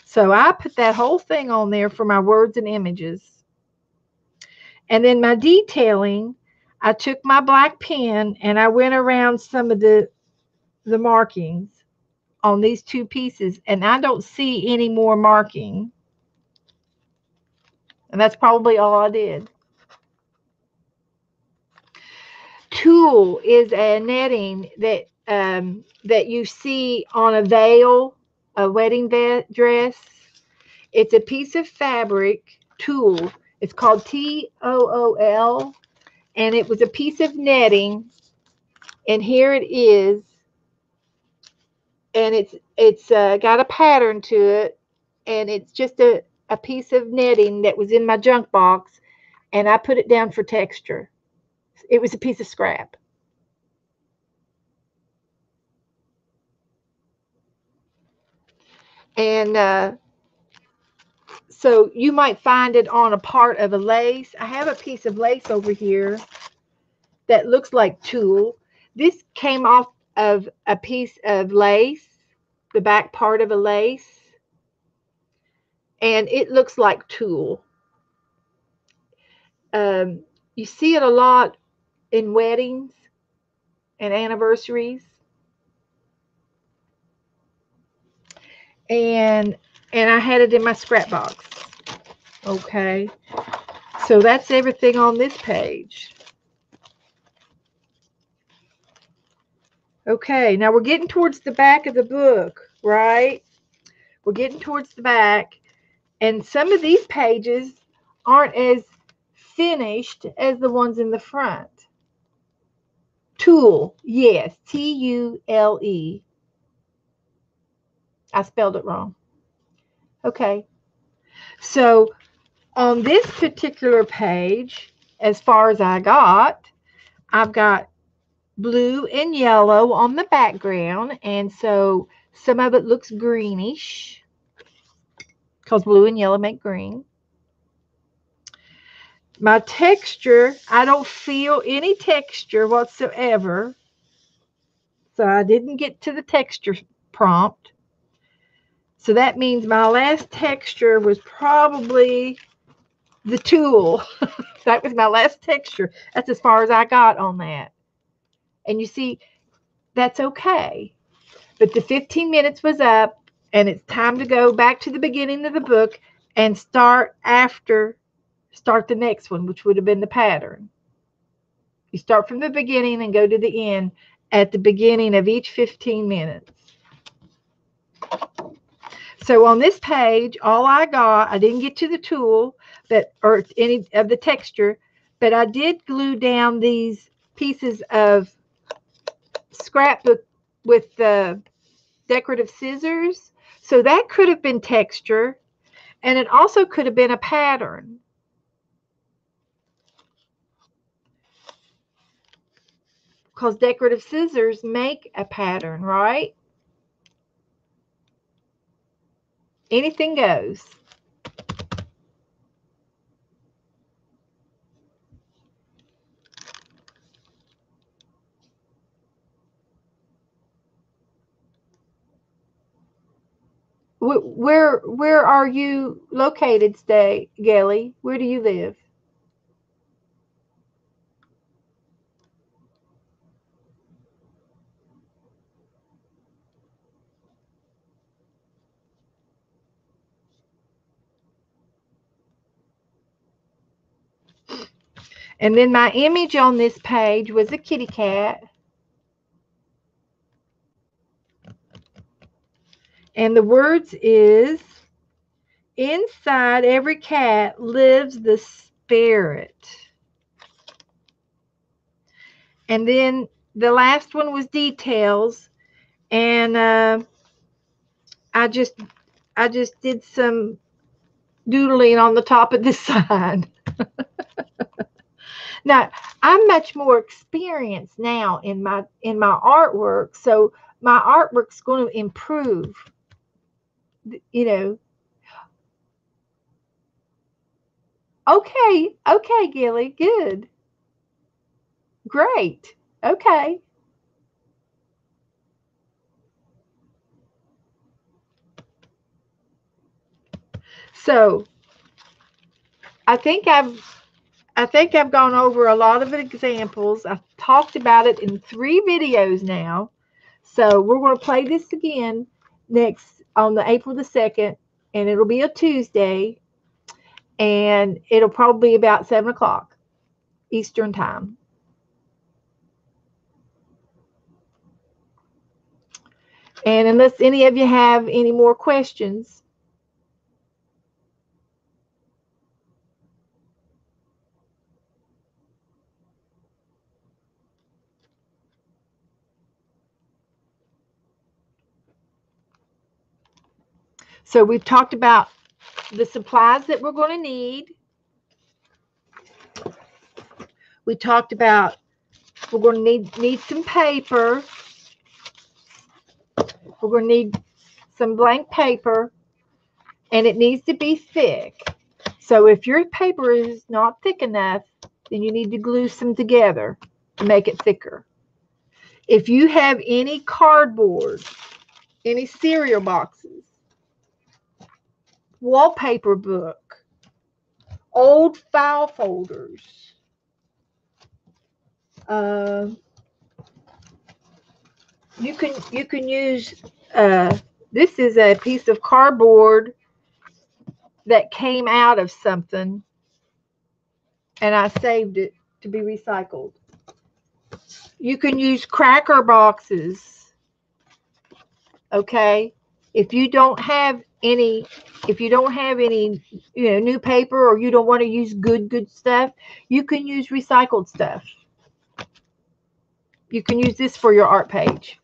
So I put that whole thing on there for my words and images. And then my detailing, I took my black pen and I went around some of the markings on these two pieces, and I don't see any more marking. And that's probably all I did. Tulle is a netting that you see on a veil, a wedding dress. It's a piece of fabric, tulle. It's called TOOL, and it was a piece of netting. And here it is, and it's got a pattern to it, and it's just a piece of netting that was in my junk box, and I put it down for texture. It was a piece of scrap. And so you might find it on a part of a lace. I have a piece of lace over here that looks like tulle. This came off of a piece of lace, the back part of a lace, and it looks like tulle. You see it a lot in weddings and anniversaries. And I had it in my scrap box. Okay. So that's everything on this page. Okay, now we're getting towards the back of the book, right? We're getting towards the back, and some of these pages aren't as finished as the ones in the front. Tulle, yes, Tulle. I spelled it wrong. Okay, so on this particular page, as far as I've got blue and yellow on the background, and so some of it looks greenish because blue and yellow make green. My texture, I don't feel any texture whatsoever, so I didn't get to the texture prompt. So that means my last texture was probably the tulle. That was my last texture. That's as far as I got on that. And you see, that's okay. But the 15 minutes was up, and it's time to go back to the beginning of the book and start the next one, which would have been the pattern. You start from the beginning and go to the end at the beginning of each 15 minutes. So on this page, all I didn't get to the tulle or any of the texture, but I did glue down these pieces of scrapbook with the decorative scissors. So that could have been texture, and it also could have been a pattern. Because decorative scissors make a pattern, right? Anything goes. Where are you located, Gelly? Where do you live? And then my image on this page was a kitty cat. And the words is, inside every cat lives the spirit. And then the last one was details. And I just did some doodling on the top of this sign. Now, I'm much more experienced now in my artwork, so my artwork's going to improve. You know. Okay, Gilly, good, great. Okay. So I think I've gone over a lot of examples. I've talked about it in 3 videos now. So we're going to play this again next on the April the 2nd, and it'll be a Tuesday. and it'll probably be about 7 o'clock Eastern time. And unless any of you have any more questions, so we've talked about the supplies that we're going to need. We talked about we're going to need some paper. We're going to need some blank paper, and it needs to be thick. So if your paper is not thick enough, then you need to glue some together to make it thicker. If you have any cardboard, any cereal boxes, wallpaper book, old file folders, you can use this is a piece of cardboard that came out of something, and I saved it to be recycled. You can use cracker boxes. Okay, if you don't have any new paper, or you don't want to use good stuff, you can use recycled stuff. You can use this for your art page,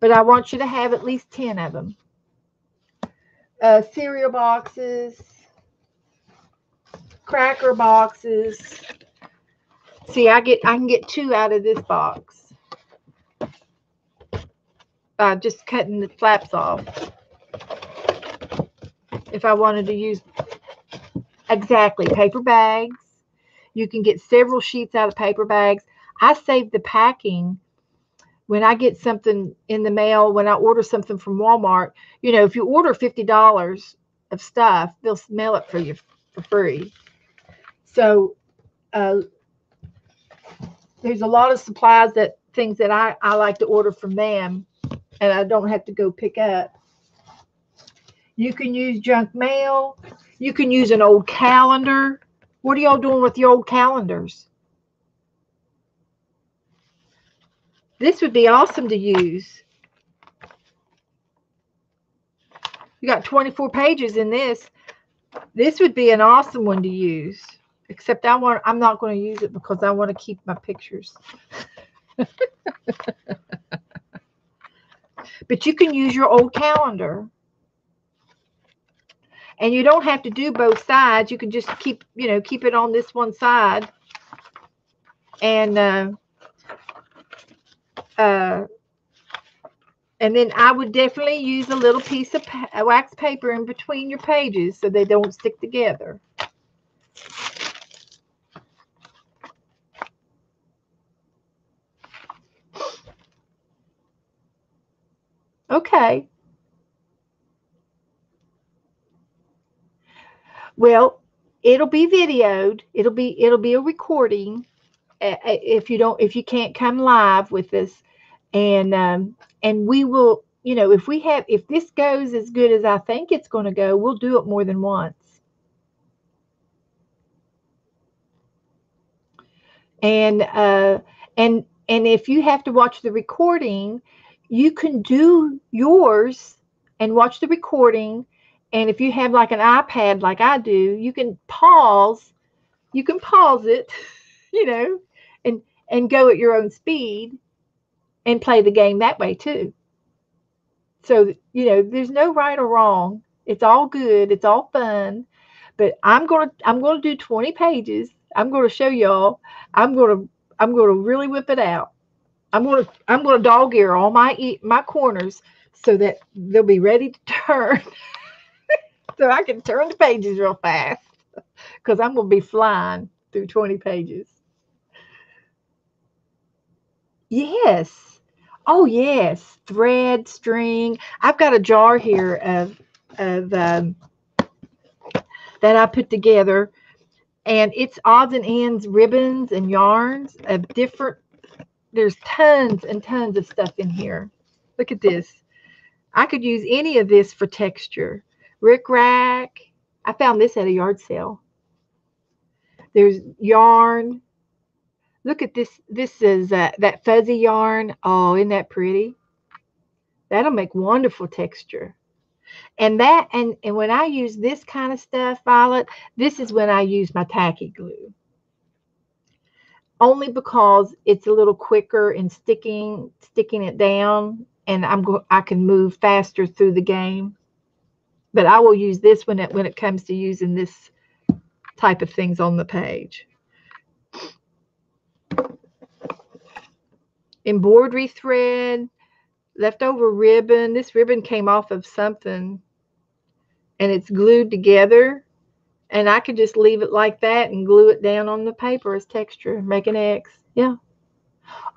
but I want you to have at least 10 of them. Cereal boxes, cracker boxes. See, I can get 2 out of this box by just cutting the flaps off. If I wanted to use exactly paper bags, you can get several sheets out of paper bags. I save the packing when I get something in the mail, when I order something from Walmart. You know, if you order $50 of stuff, they'll mail it for you for free. So there's a lot of supplies, things that I like to order from them, and I don't have to go pick up. You can use junk mail. You can use an old calendar. What are y'all doing with the old calendars? This would be awesome to use. You got 24 pages in this. This would be an awesome one to use. Except I'm not going to use it because I want to keep my pictures. But you can use your old calendar. And you don't have to do both sides. You can just keep it on this one side. And then I would definitely use a little piece of wax paper in between your pages so they don't stick together. Okay. Well, it'll be videoed. It'll be a recording. If you can't come live with us, and we will, if this goes as good as I think it's going to go, we'll do it more than once. And if you have to watch the recording, you can do yours and watch the recording. And if you have like an iPad like I do, you can pause it, and go at your own speed and play the game that way too. So, there's no right or wrong. It's all good. It's all fun. But I'm going to do 20 pages. I'm going to show y'all. I'm going to really whip it out. I'm going to dog ear all my corners so that they'll be ready to turn. So I can turn the pages real fast, because I'm going to be flying through 20 pages. Yes. Oh, yes. Thread, string. I've got a jar here of that I put together, and it's odds and ends, ribbons and yarns of different. There's tons and tons of stuff in here. Look at this. I could use any of this for texture. Rick rack. I found this at a yard sale. There's yarn. Look at this. This is that fuzzy yarn. Oh, isn't that pretty? That'll make wonderful texture. And when I use this kind of stuff, Violet, this is when I use my tacky glue. Only because it's a little quicker in sticking it down, and I can move faster through the game. But I will use this when it comes to using this type of things on the page. Embroidery thread, leftover ribbon. This ribbon came off of something, and it's glued together. And I could just leave it like that and glue it down on the paper as texture, make an X. Yeah.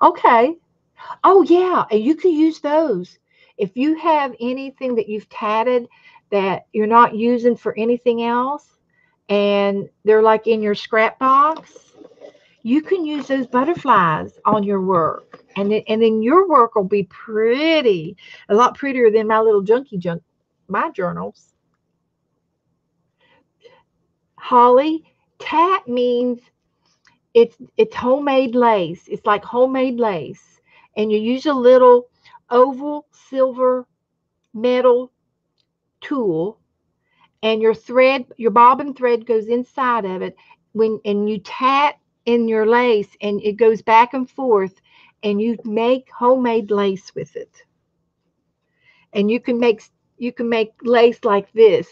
Okay. Oh, yeah. And you can use those. If you have anything that you've tatted that you're not using for anything else, and they're like in your scrap box, you can use those butterflies on your work. And then your work will be pretty, a lot prettier than my little my journals. Holly, tat means it's homemade lace. It's like homemade lace. And you use a little oval silver metal tool, and your bobbin thread goes inside of it and you tat in your lace, and it goes back and forth, and you make homemade lace with it. And you can make lace like this.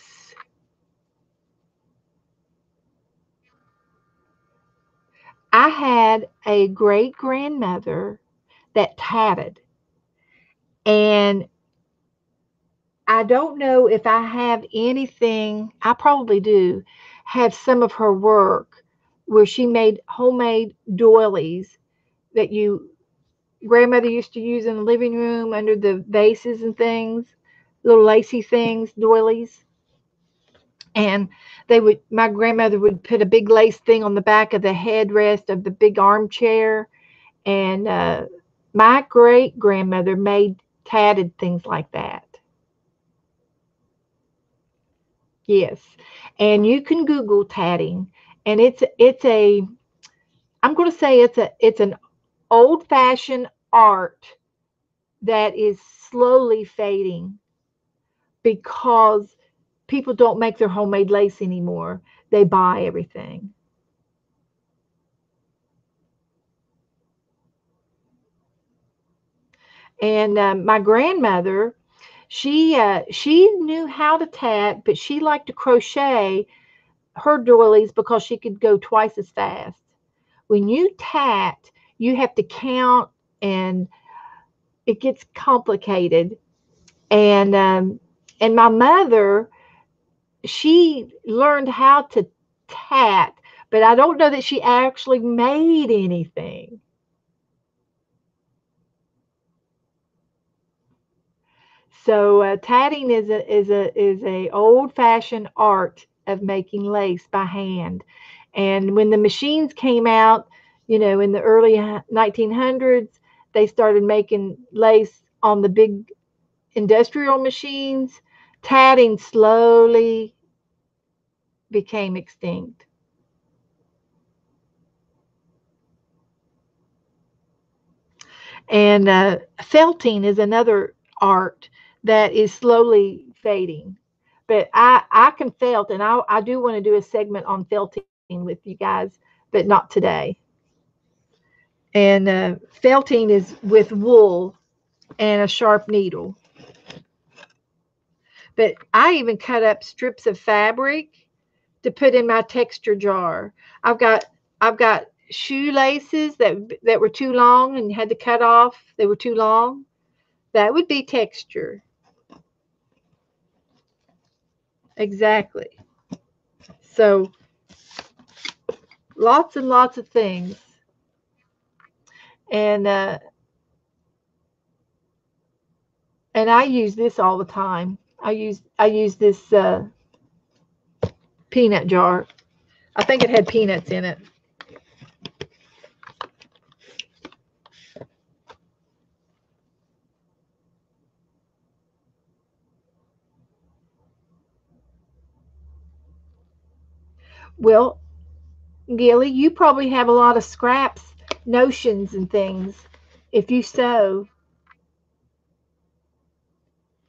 I had a great grandmother that tatted, and I don't know if I have anything. I probably do have some of her work where she made homemade doilies that you grandmother used to use in the living room under the vases and things, little lacy things, doilies. And my grandmother would put a big lace thing on the back of the headrest of the big armchair. And my great grandmother made tatted things like that. Yes. And you can Google tatting, and I'm going to say it's an old-fashioned art that is slowly fading because people don't make their homemade lace anymore. They buy everything. And my grandmother, she knew how to tat, but she liked to crochet her doilies because she could go twice as fast. When you tat, you have to count, and it gets complicated. And my mother, she learned how to tat, but I don't know that she actually made anything. So tatting is a old fashioned art of making lace by hand. And when the machines came out, in the early 1900s, they started making lace on the big industrial machines. Tatting slowly became extinct. And felting is another art that is slowly fading. But I can felt, and I do want to do a segment on felting with you guys, but not today. And felting is with wool and a sharp needle. But I even cut up strips of fabric to put in my texture jar. I've got I've got shoelaces that were too long and had to cut off. They were too long. That would be texture. Exactly. So lots and lots of things. And and I use this all the time. I use this peanut jar. I think it had peanuts in it. Well, Gilly, you probably have a lot of scraps, notions, and things. If you sew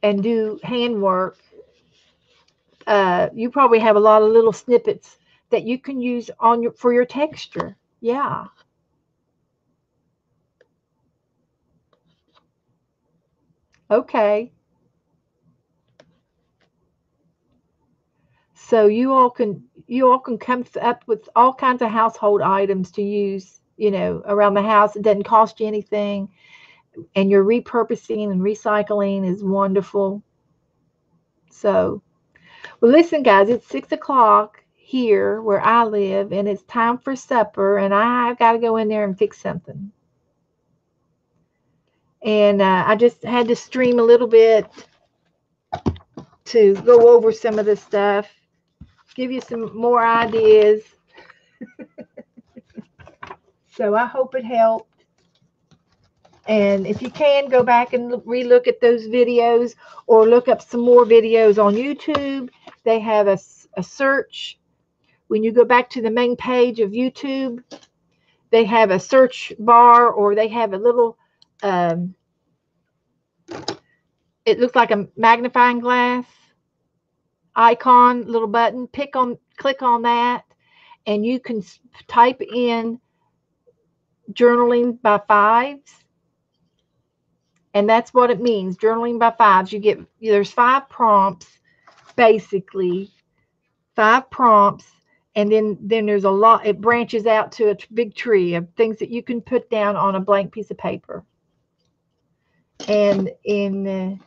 and do handwork, you probably have a lot of little snippets that you can use on your for your texture. Yeah. Okay. So you all can come up with all kinds of household items to use, around the house. It doesn't cost you anything, and your repurposing and recycling is wonderful. So, well, listen, guys, it's 6 o'clock here where I live, and it's time for supper, and I've got to go in there and fix something. And I just had to stream a little bit to go over some of this stuff, give you some more ideas. So I hope it helped. And if you can, go back and relook at those videos or look up some more videos on YouTube. They have a search. When you go back to the main page of YouTube, they have a search bar, or they have a little, um, it looks like a magnifying glass icon, little button. Click on that, and you can type in journaling by fives. And that's what it means, journaling by fives. There's 5 prompts, basically, 5 prompts, and then there's a lot. It branches out to a big tree of things that you can put down on a blank piece of paper. And in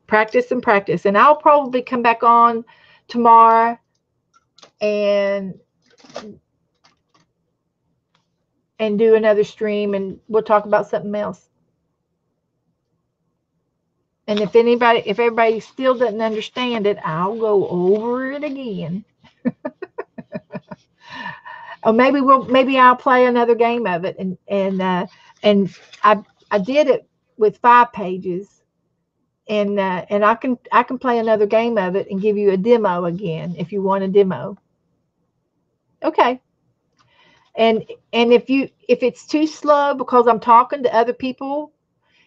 practice and practice. And I'll probably come back on tomorrow and do another stream, and we'll talk about something else. And if everybody still doesn't understand it, I'll go over it again. Or maybe I'll play another game of it, and I did it with 5 pages, and I can play another game of it and give you a demo again if you want a demo. Okay. And if it's too slow because I'm talking to other people,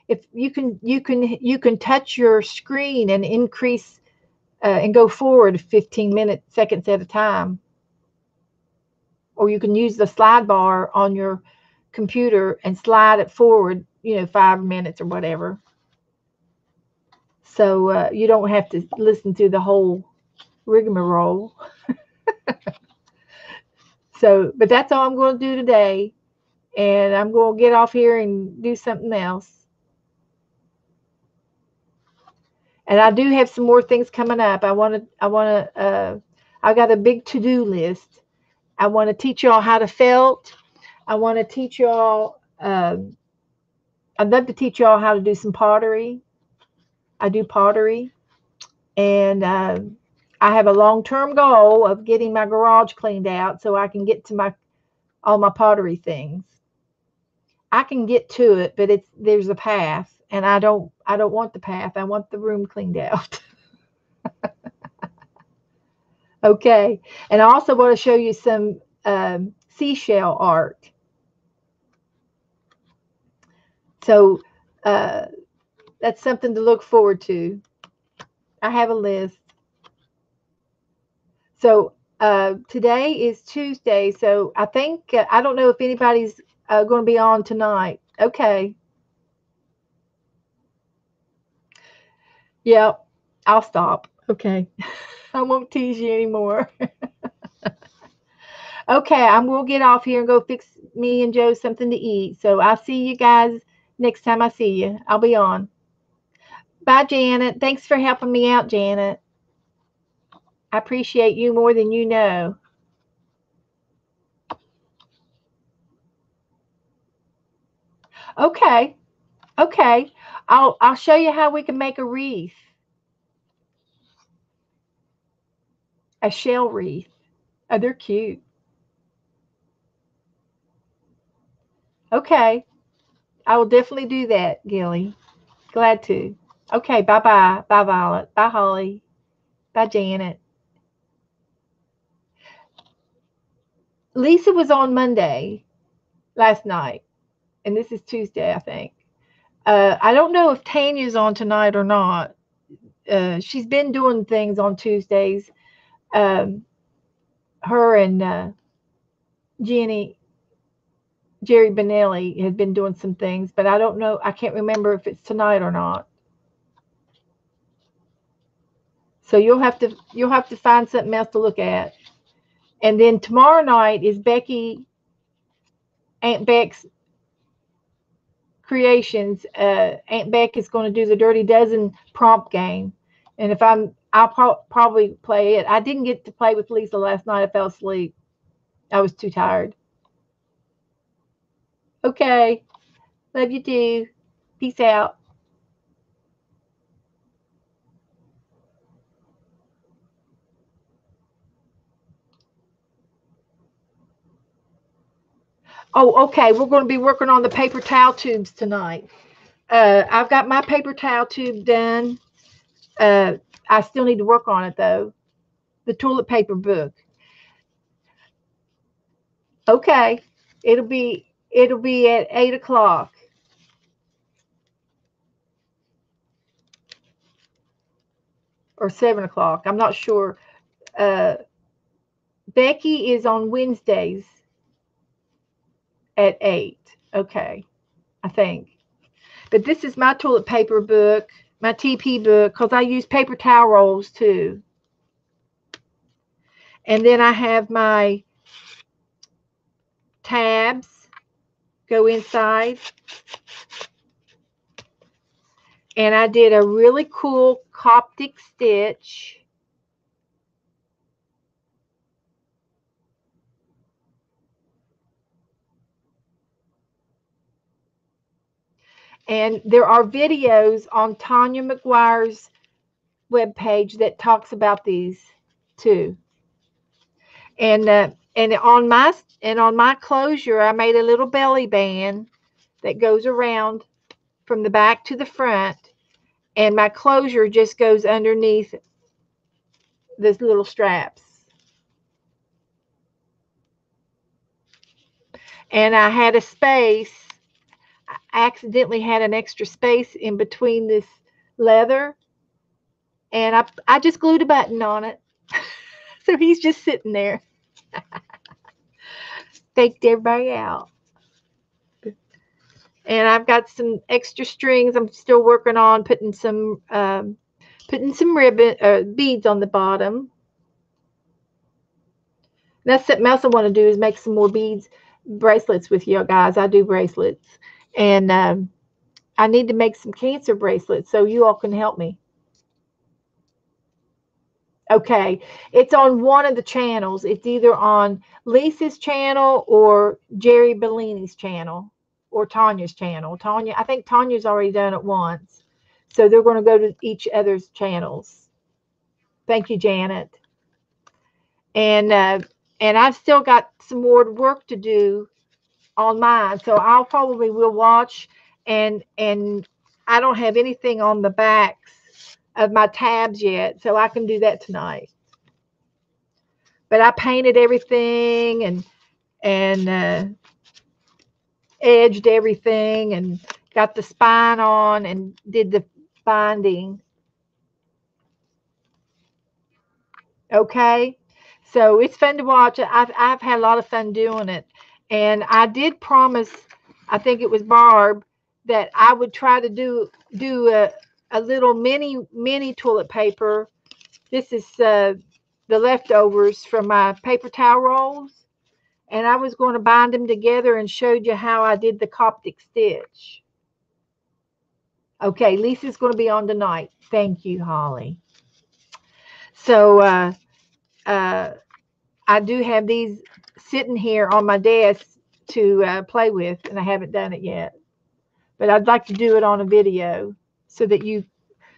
if you can touch your screen and increase and go forward 15 seconds at a time, or you can use the slide bar on your computer and slide it forward, 5 minutes or whatever. So you don't have to listen to the whole rigmarole. So, but that's all I'm going to do today, and I'm going to get off here and do something else. And I do have some more things coming up. I've got a big to-do list. I want to teach y'all how to felt. I want to teach y'all, I'd love to teach y'all how to do some pottery. I do pottery. And I have a long-term goal of getting my garage cleaned out so I can get to all my pottery things. I can get to it, but there's a path, and I don't want the path. I want the room cleaned out. Okay. And I also want to show you some seashell art. So that's something to look forward to. I have a list. So today is Tuesday, so I think, I don't know if anybody's going to be on tonight. Okay. Yep. I'll stop. Okay. I won't tease you anymore. Okay, I'm going to get off here and go fix me and Joe something to eat. So I'll see you guys next time I see you. I'll be on. Bye, Janet. Thanks for helping me out, Janet. I appreciate you more than you know. Okay. Okay. I'll show you how we can make a wreath. A shell wreath. Oh, they're cute. Okay. I will definitely do that, Gilly. Glad to. Okay, bye-bye. Bye, Violet. Bye, Holly. Bye, Janet. Lisa was on Monday last night, and this is Tuesday, I think. I don't know if Tanya's on tonight or not. She's been doing things on Tuesdays. Um, her and Jenny, Jerry Benelli has been doing some things, but I don't know. I can't remember if it's tonight or not. So you'll have to find something else to look at. And then tomorrow night is Aunt Beck's Creations. Aunt Beck is going to do the Dirty Dozen prompt game, and if I'll probably play it. I didn't get to play with Lisa last night. I fell asleep. I was too tired. Okay, love you too. Peace out. Oh, okay. We're going to be working on the paper towel tubes tonight. I've got my paper towel tube done. Uh, I still need to work on it though. The toilet paper book. Okay, it'll be at 8 o'clock or 7 o'clock. I'm not sure. Uh, Becky is on Wednesdays at 8. Okay, I think. But this is my toilet paper book, my TP book, because I use paper towel rolls too. And then I have my tabs go inside. And I did a really cool Coptic stitch. And there are videos on Tanya McGuire's webpage that talks about these too. And on my closure, I made a little belly band that goes around from the back to the front, and my closure just goes underneath those little straps. And I had a space. I accidentally had an extra space in between this leather, and I just glued a button on it. So he's just sitting there. Faked everybody out. And I've got some extra strings. I'm still working on putting some ribbon beads on the bottom. That's something else I want to do is make some more beads bracelets with you guys. I do bracelets, and I need to make some cancer bracelets so you all can help me. Okay, it's on one of the channels. It's either on Lisa's channel or Jerry Bellini's channel or Tanya's channel. I think Tanya's already done it once. So they're going to go to each other's channels. Thank you, Janet. And I've still got some more work to do on mine. So I'll probably will watch and I don't have anything on the backs of my tabs yet, so I can do that tonight. But I painted everything and edged everything and got the spine on and did the binding. Okay, so it's fun to watch. I've had a lot of fun doing it, and I did promise, I think it was Barb, that I would try to do a little mini toilet paper. This is the leftovers from my paper towel rolls, and I was going to bind them together and showed you how I did the Coptic stitch. Okay, Lisa's going to be on tonight. Thank you, Holly. So I do have these sitting here on my desk to play with, and I haven't done it yet. But I'd like to do it on a video so that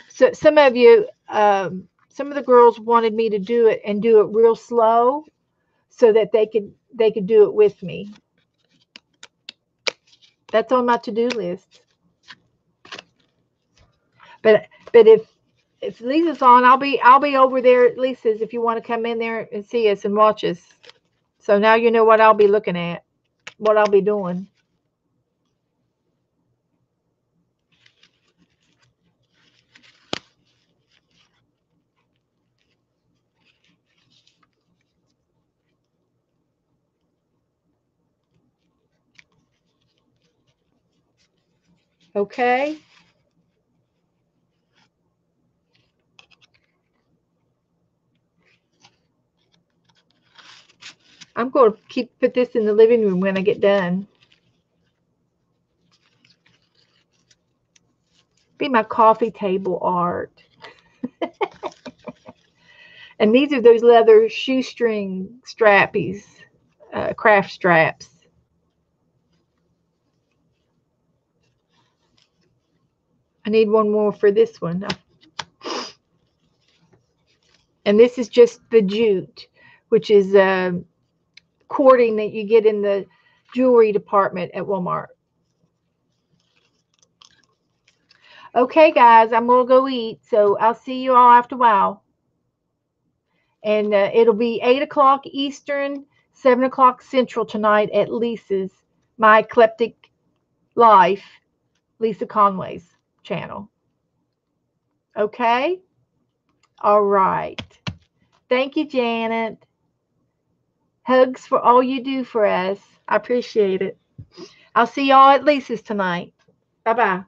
so some of you, some of the girls wanted me to do it and do it real slow so that they could do it with me. That's on my to-do list. But if Lisa's on, I'll be over there at Lisa's if you want to come in there and see us and watch us. So now you know what I'll be looking at, what I'll be doing. Okay. I'm going to put this in the living room when I get done. Be my coffee table art. And these are those leather shoestring strappies, craft straps. I need one more for this one. And this is just the jute, which is cording that you get in the jewelry department at Walmart. Okay, guys, I'm going to go eat. So I'll see you all after a while. And it'll be 8 o'clock Eastern, 7 o'clock Central tonight at Lisa's, My Eclectic Life, Lisa Conway's channel. Okay? All right. Thank you, Janet. Hugs for all you do for us. I appreciate it. I'll see y'all at Lisa's tonight. Bye-bye.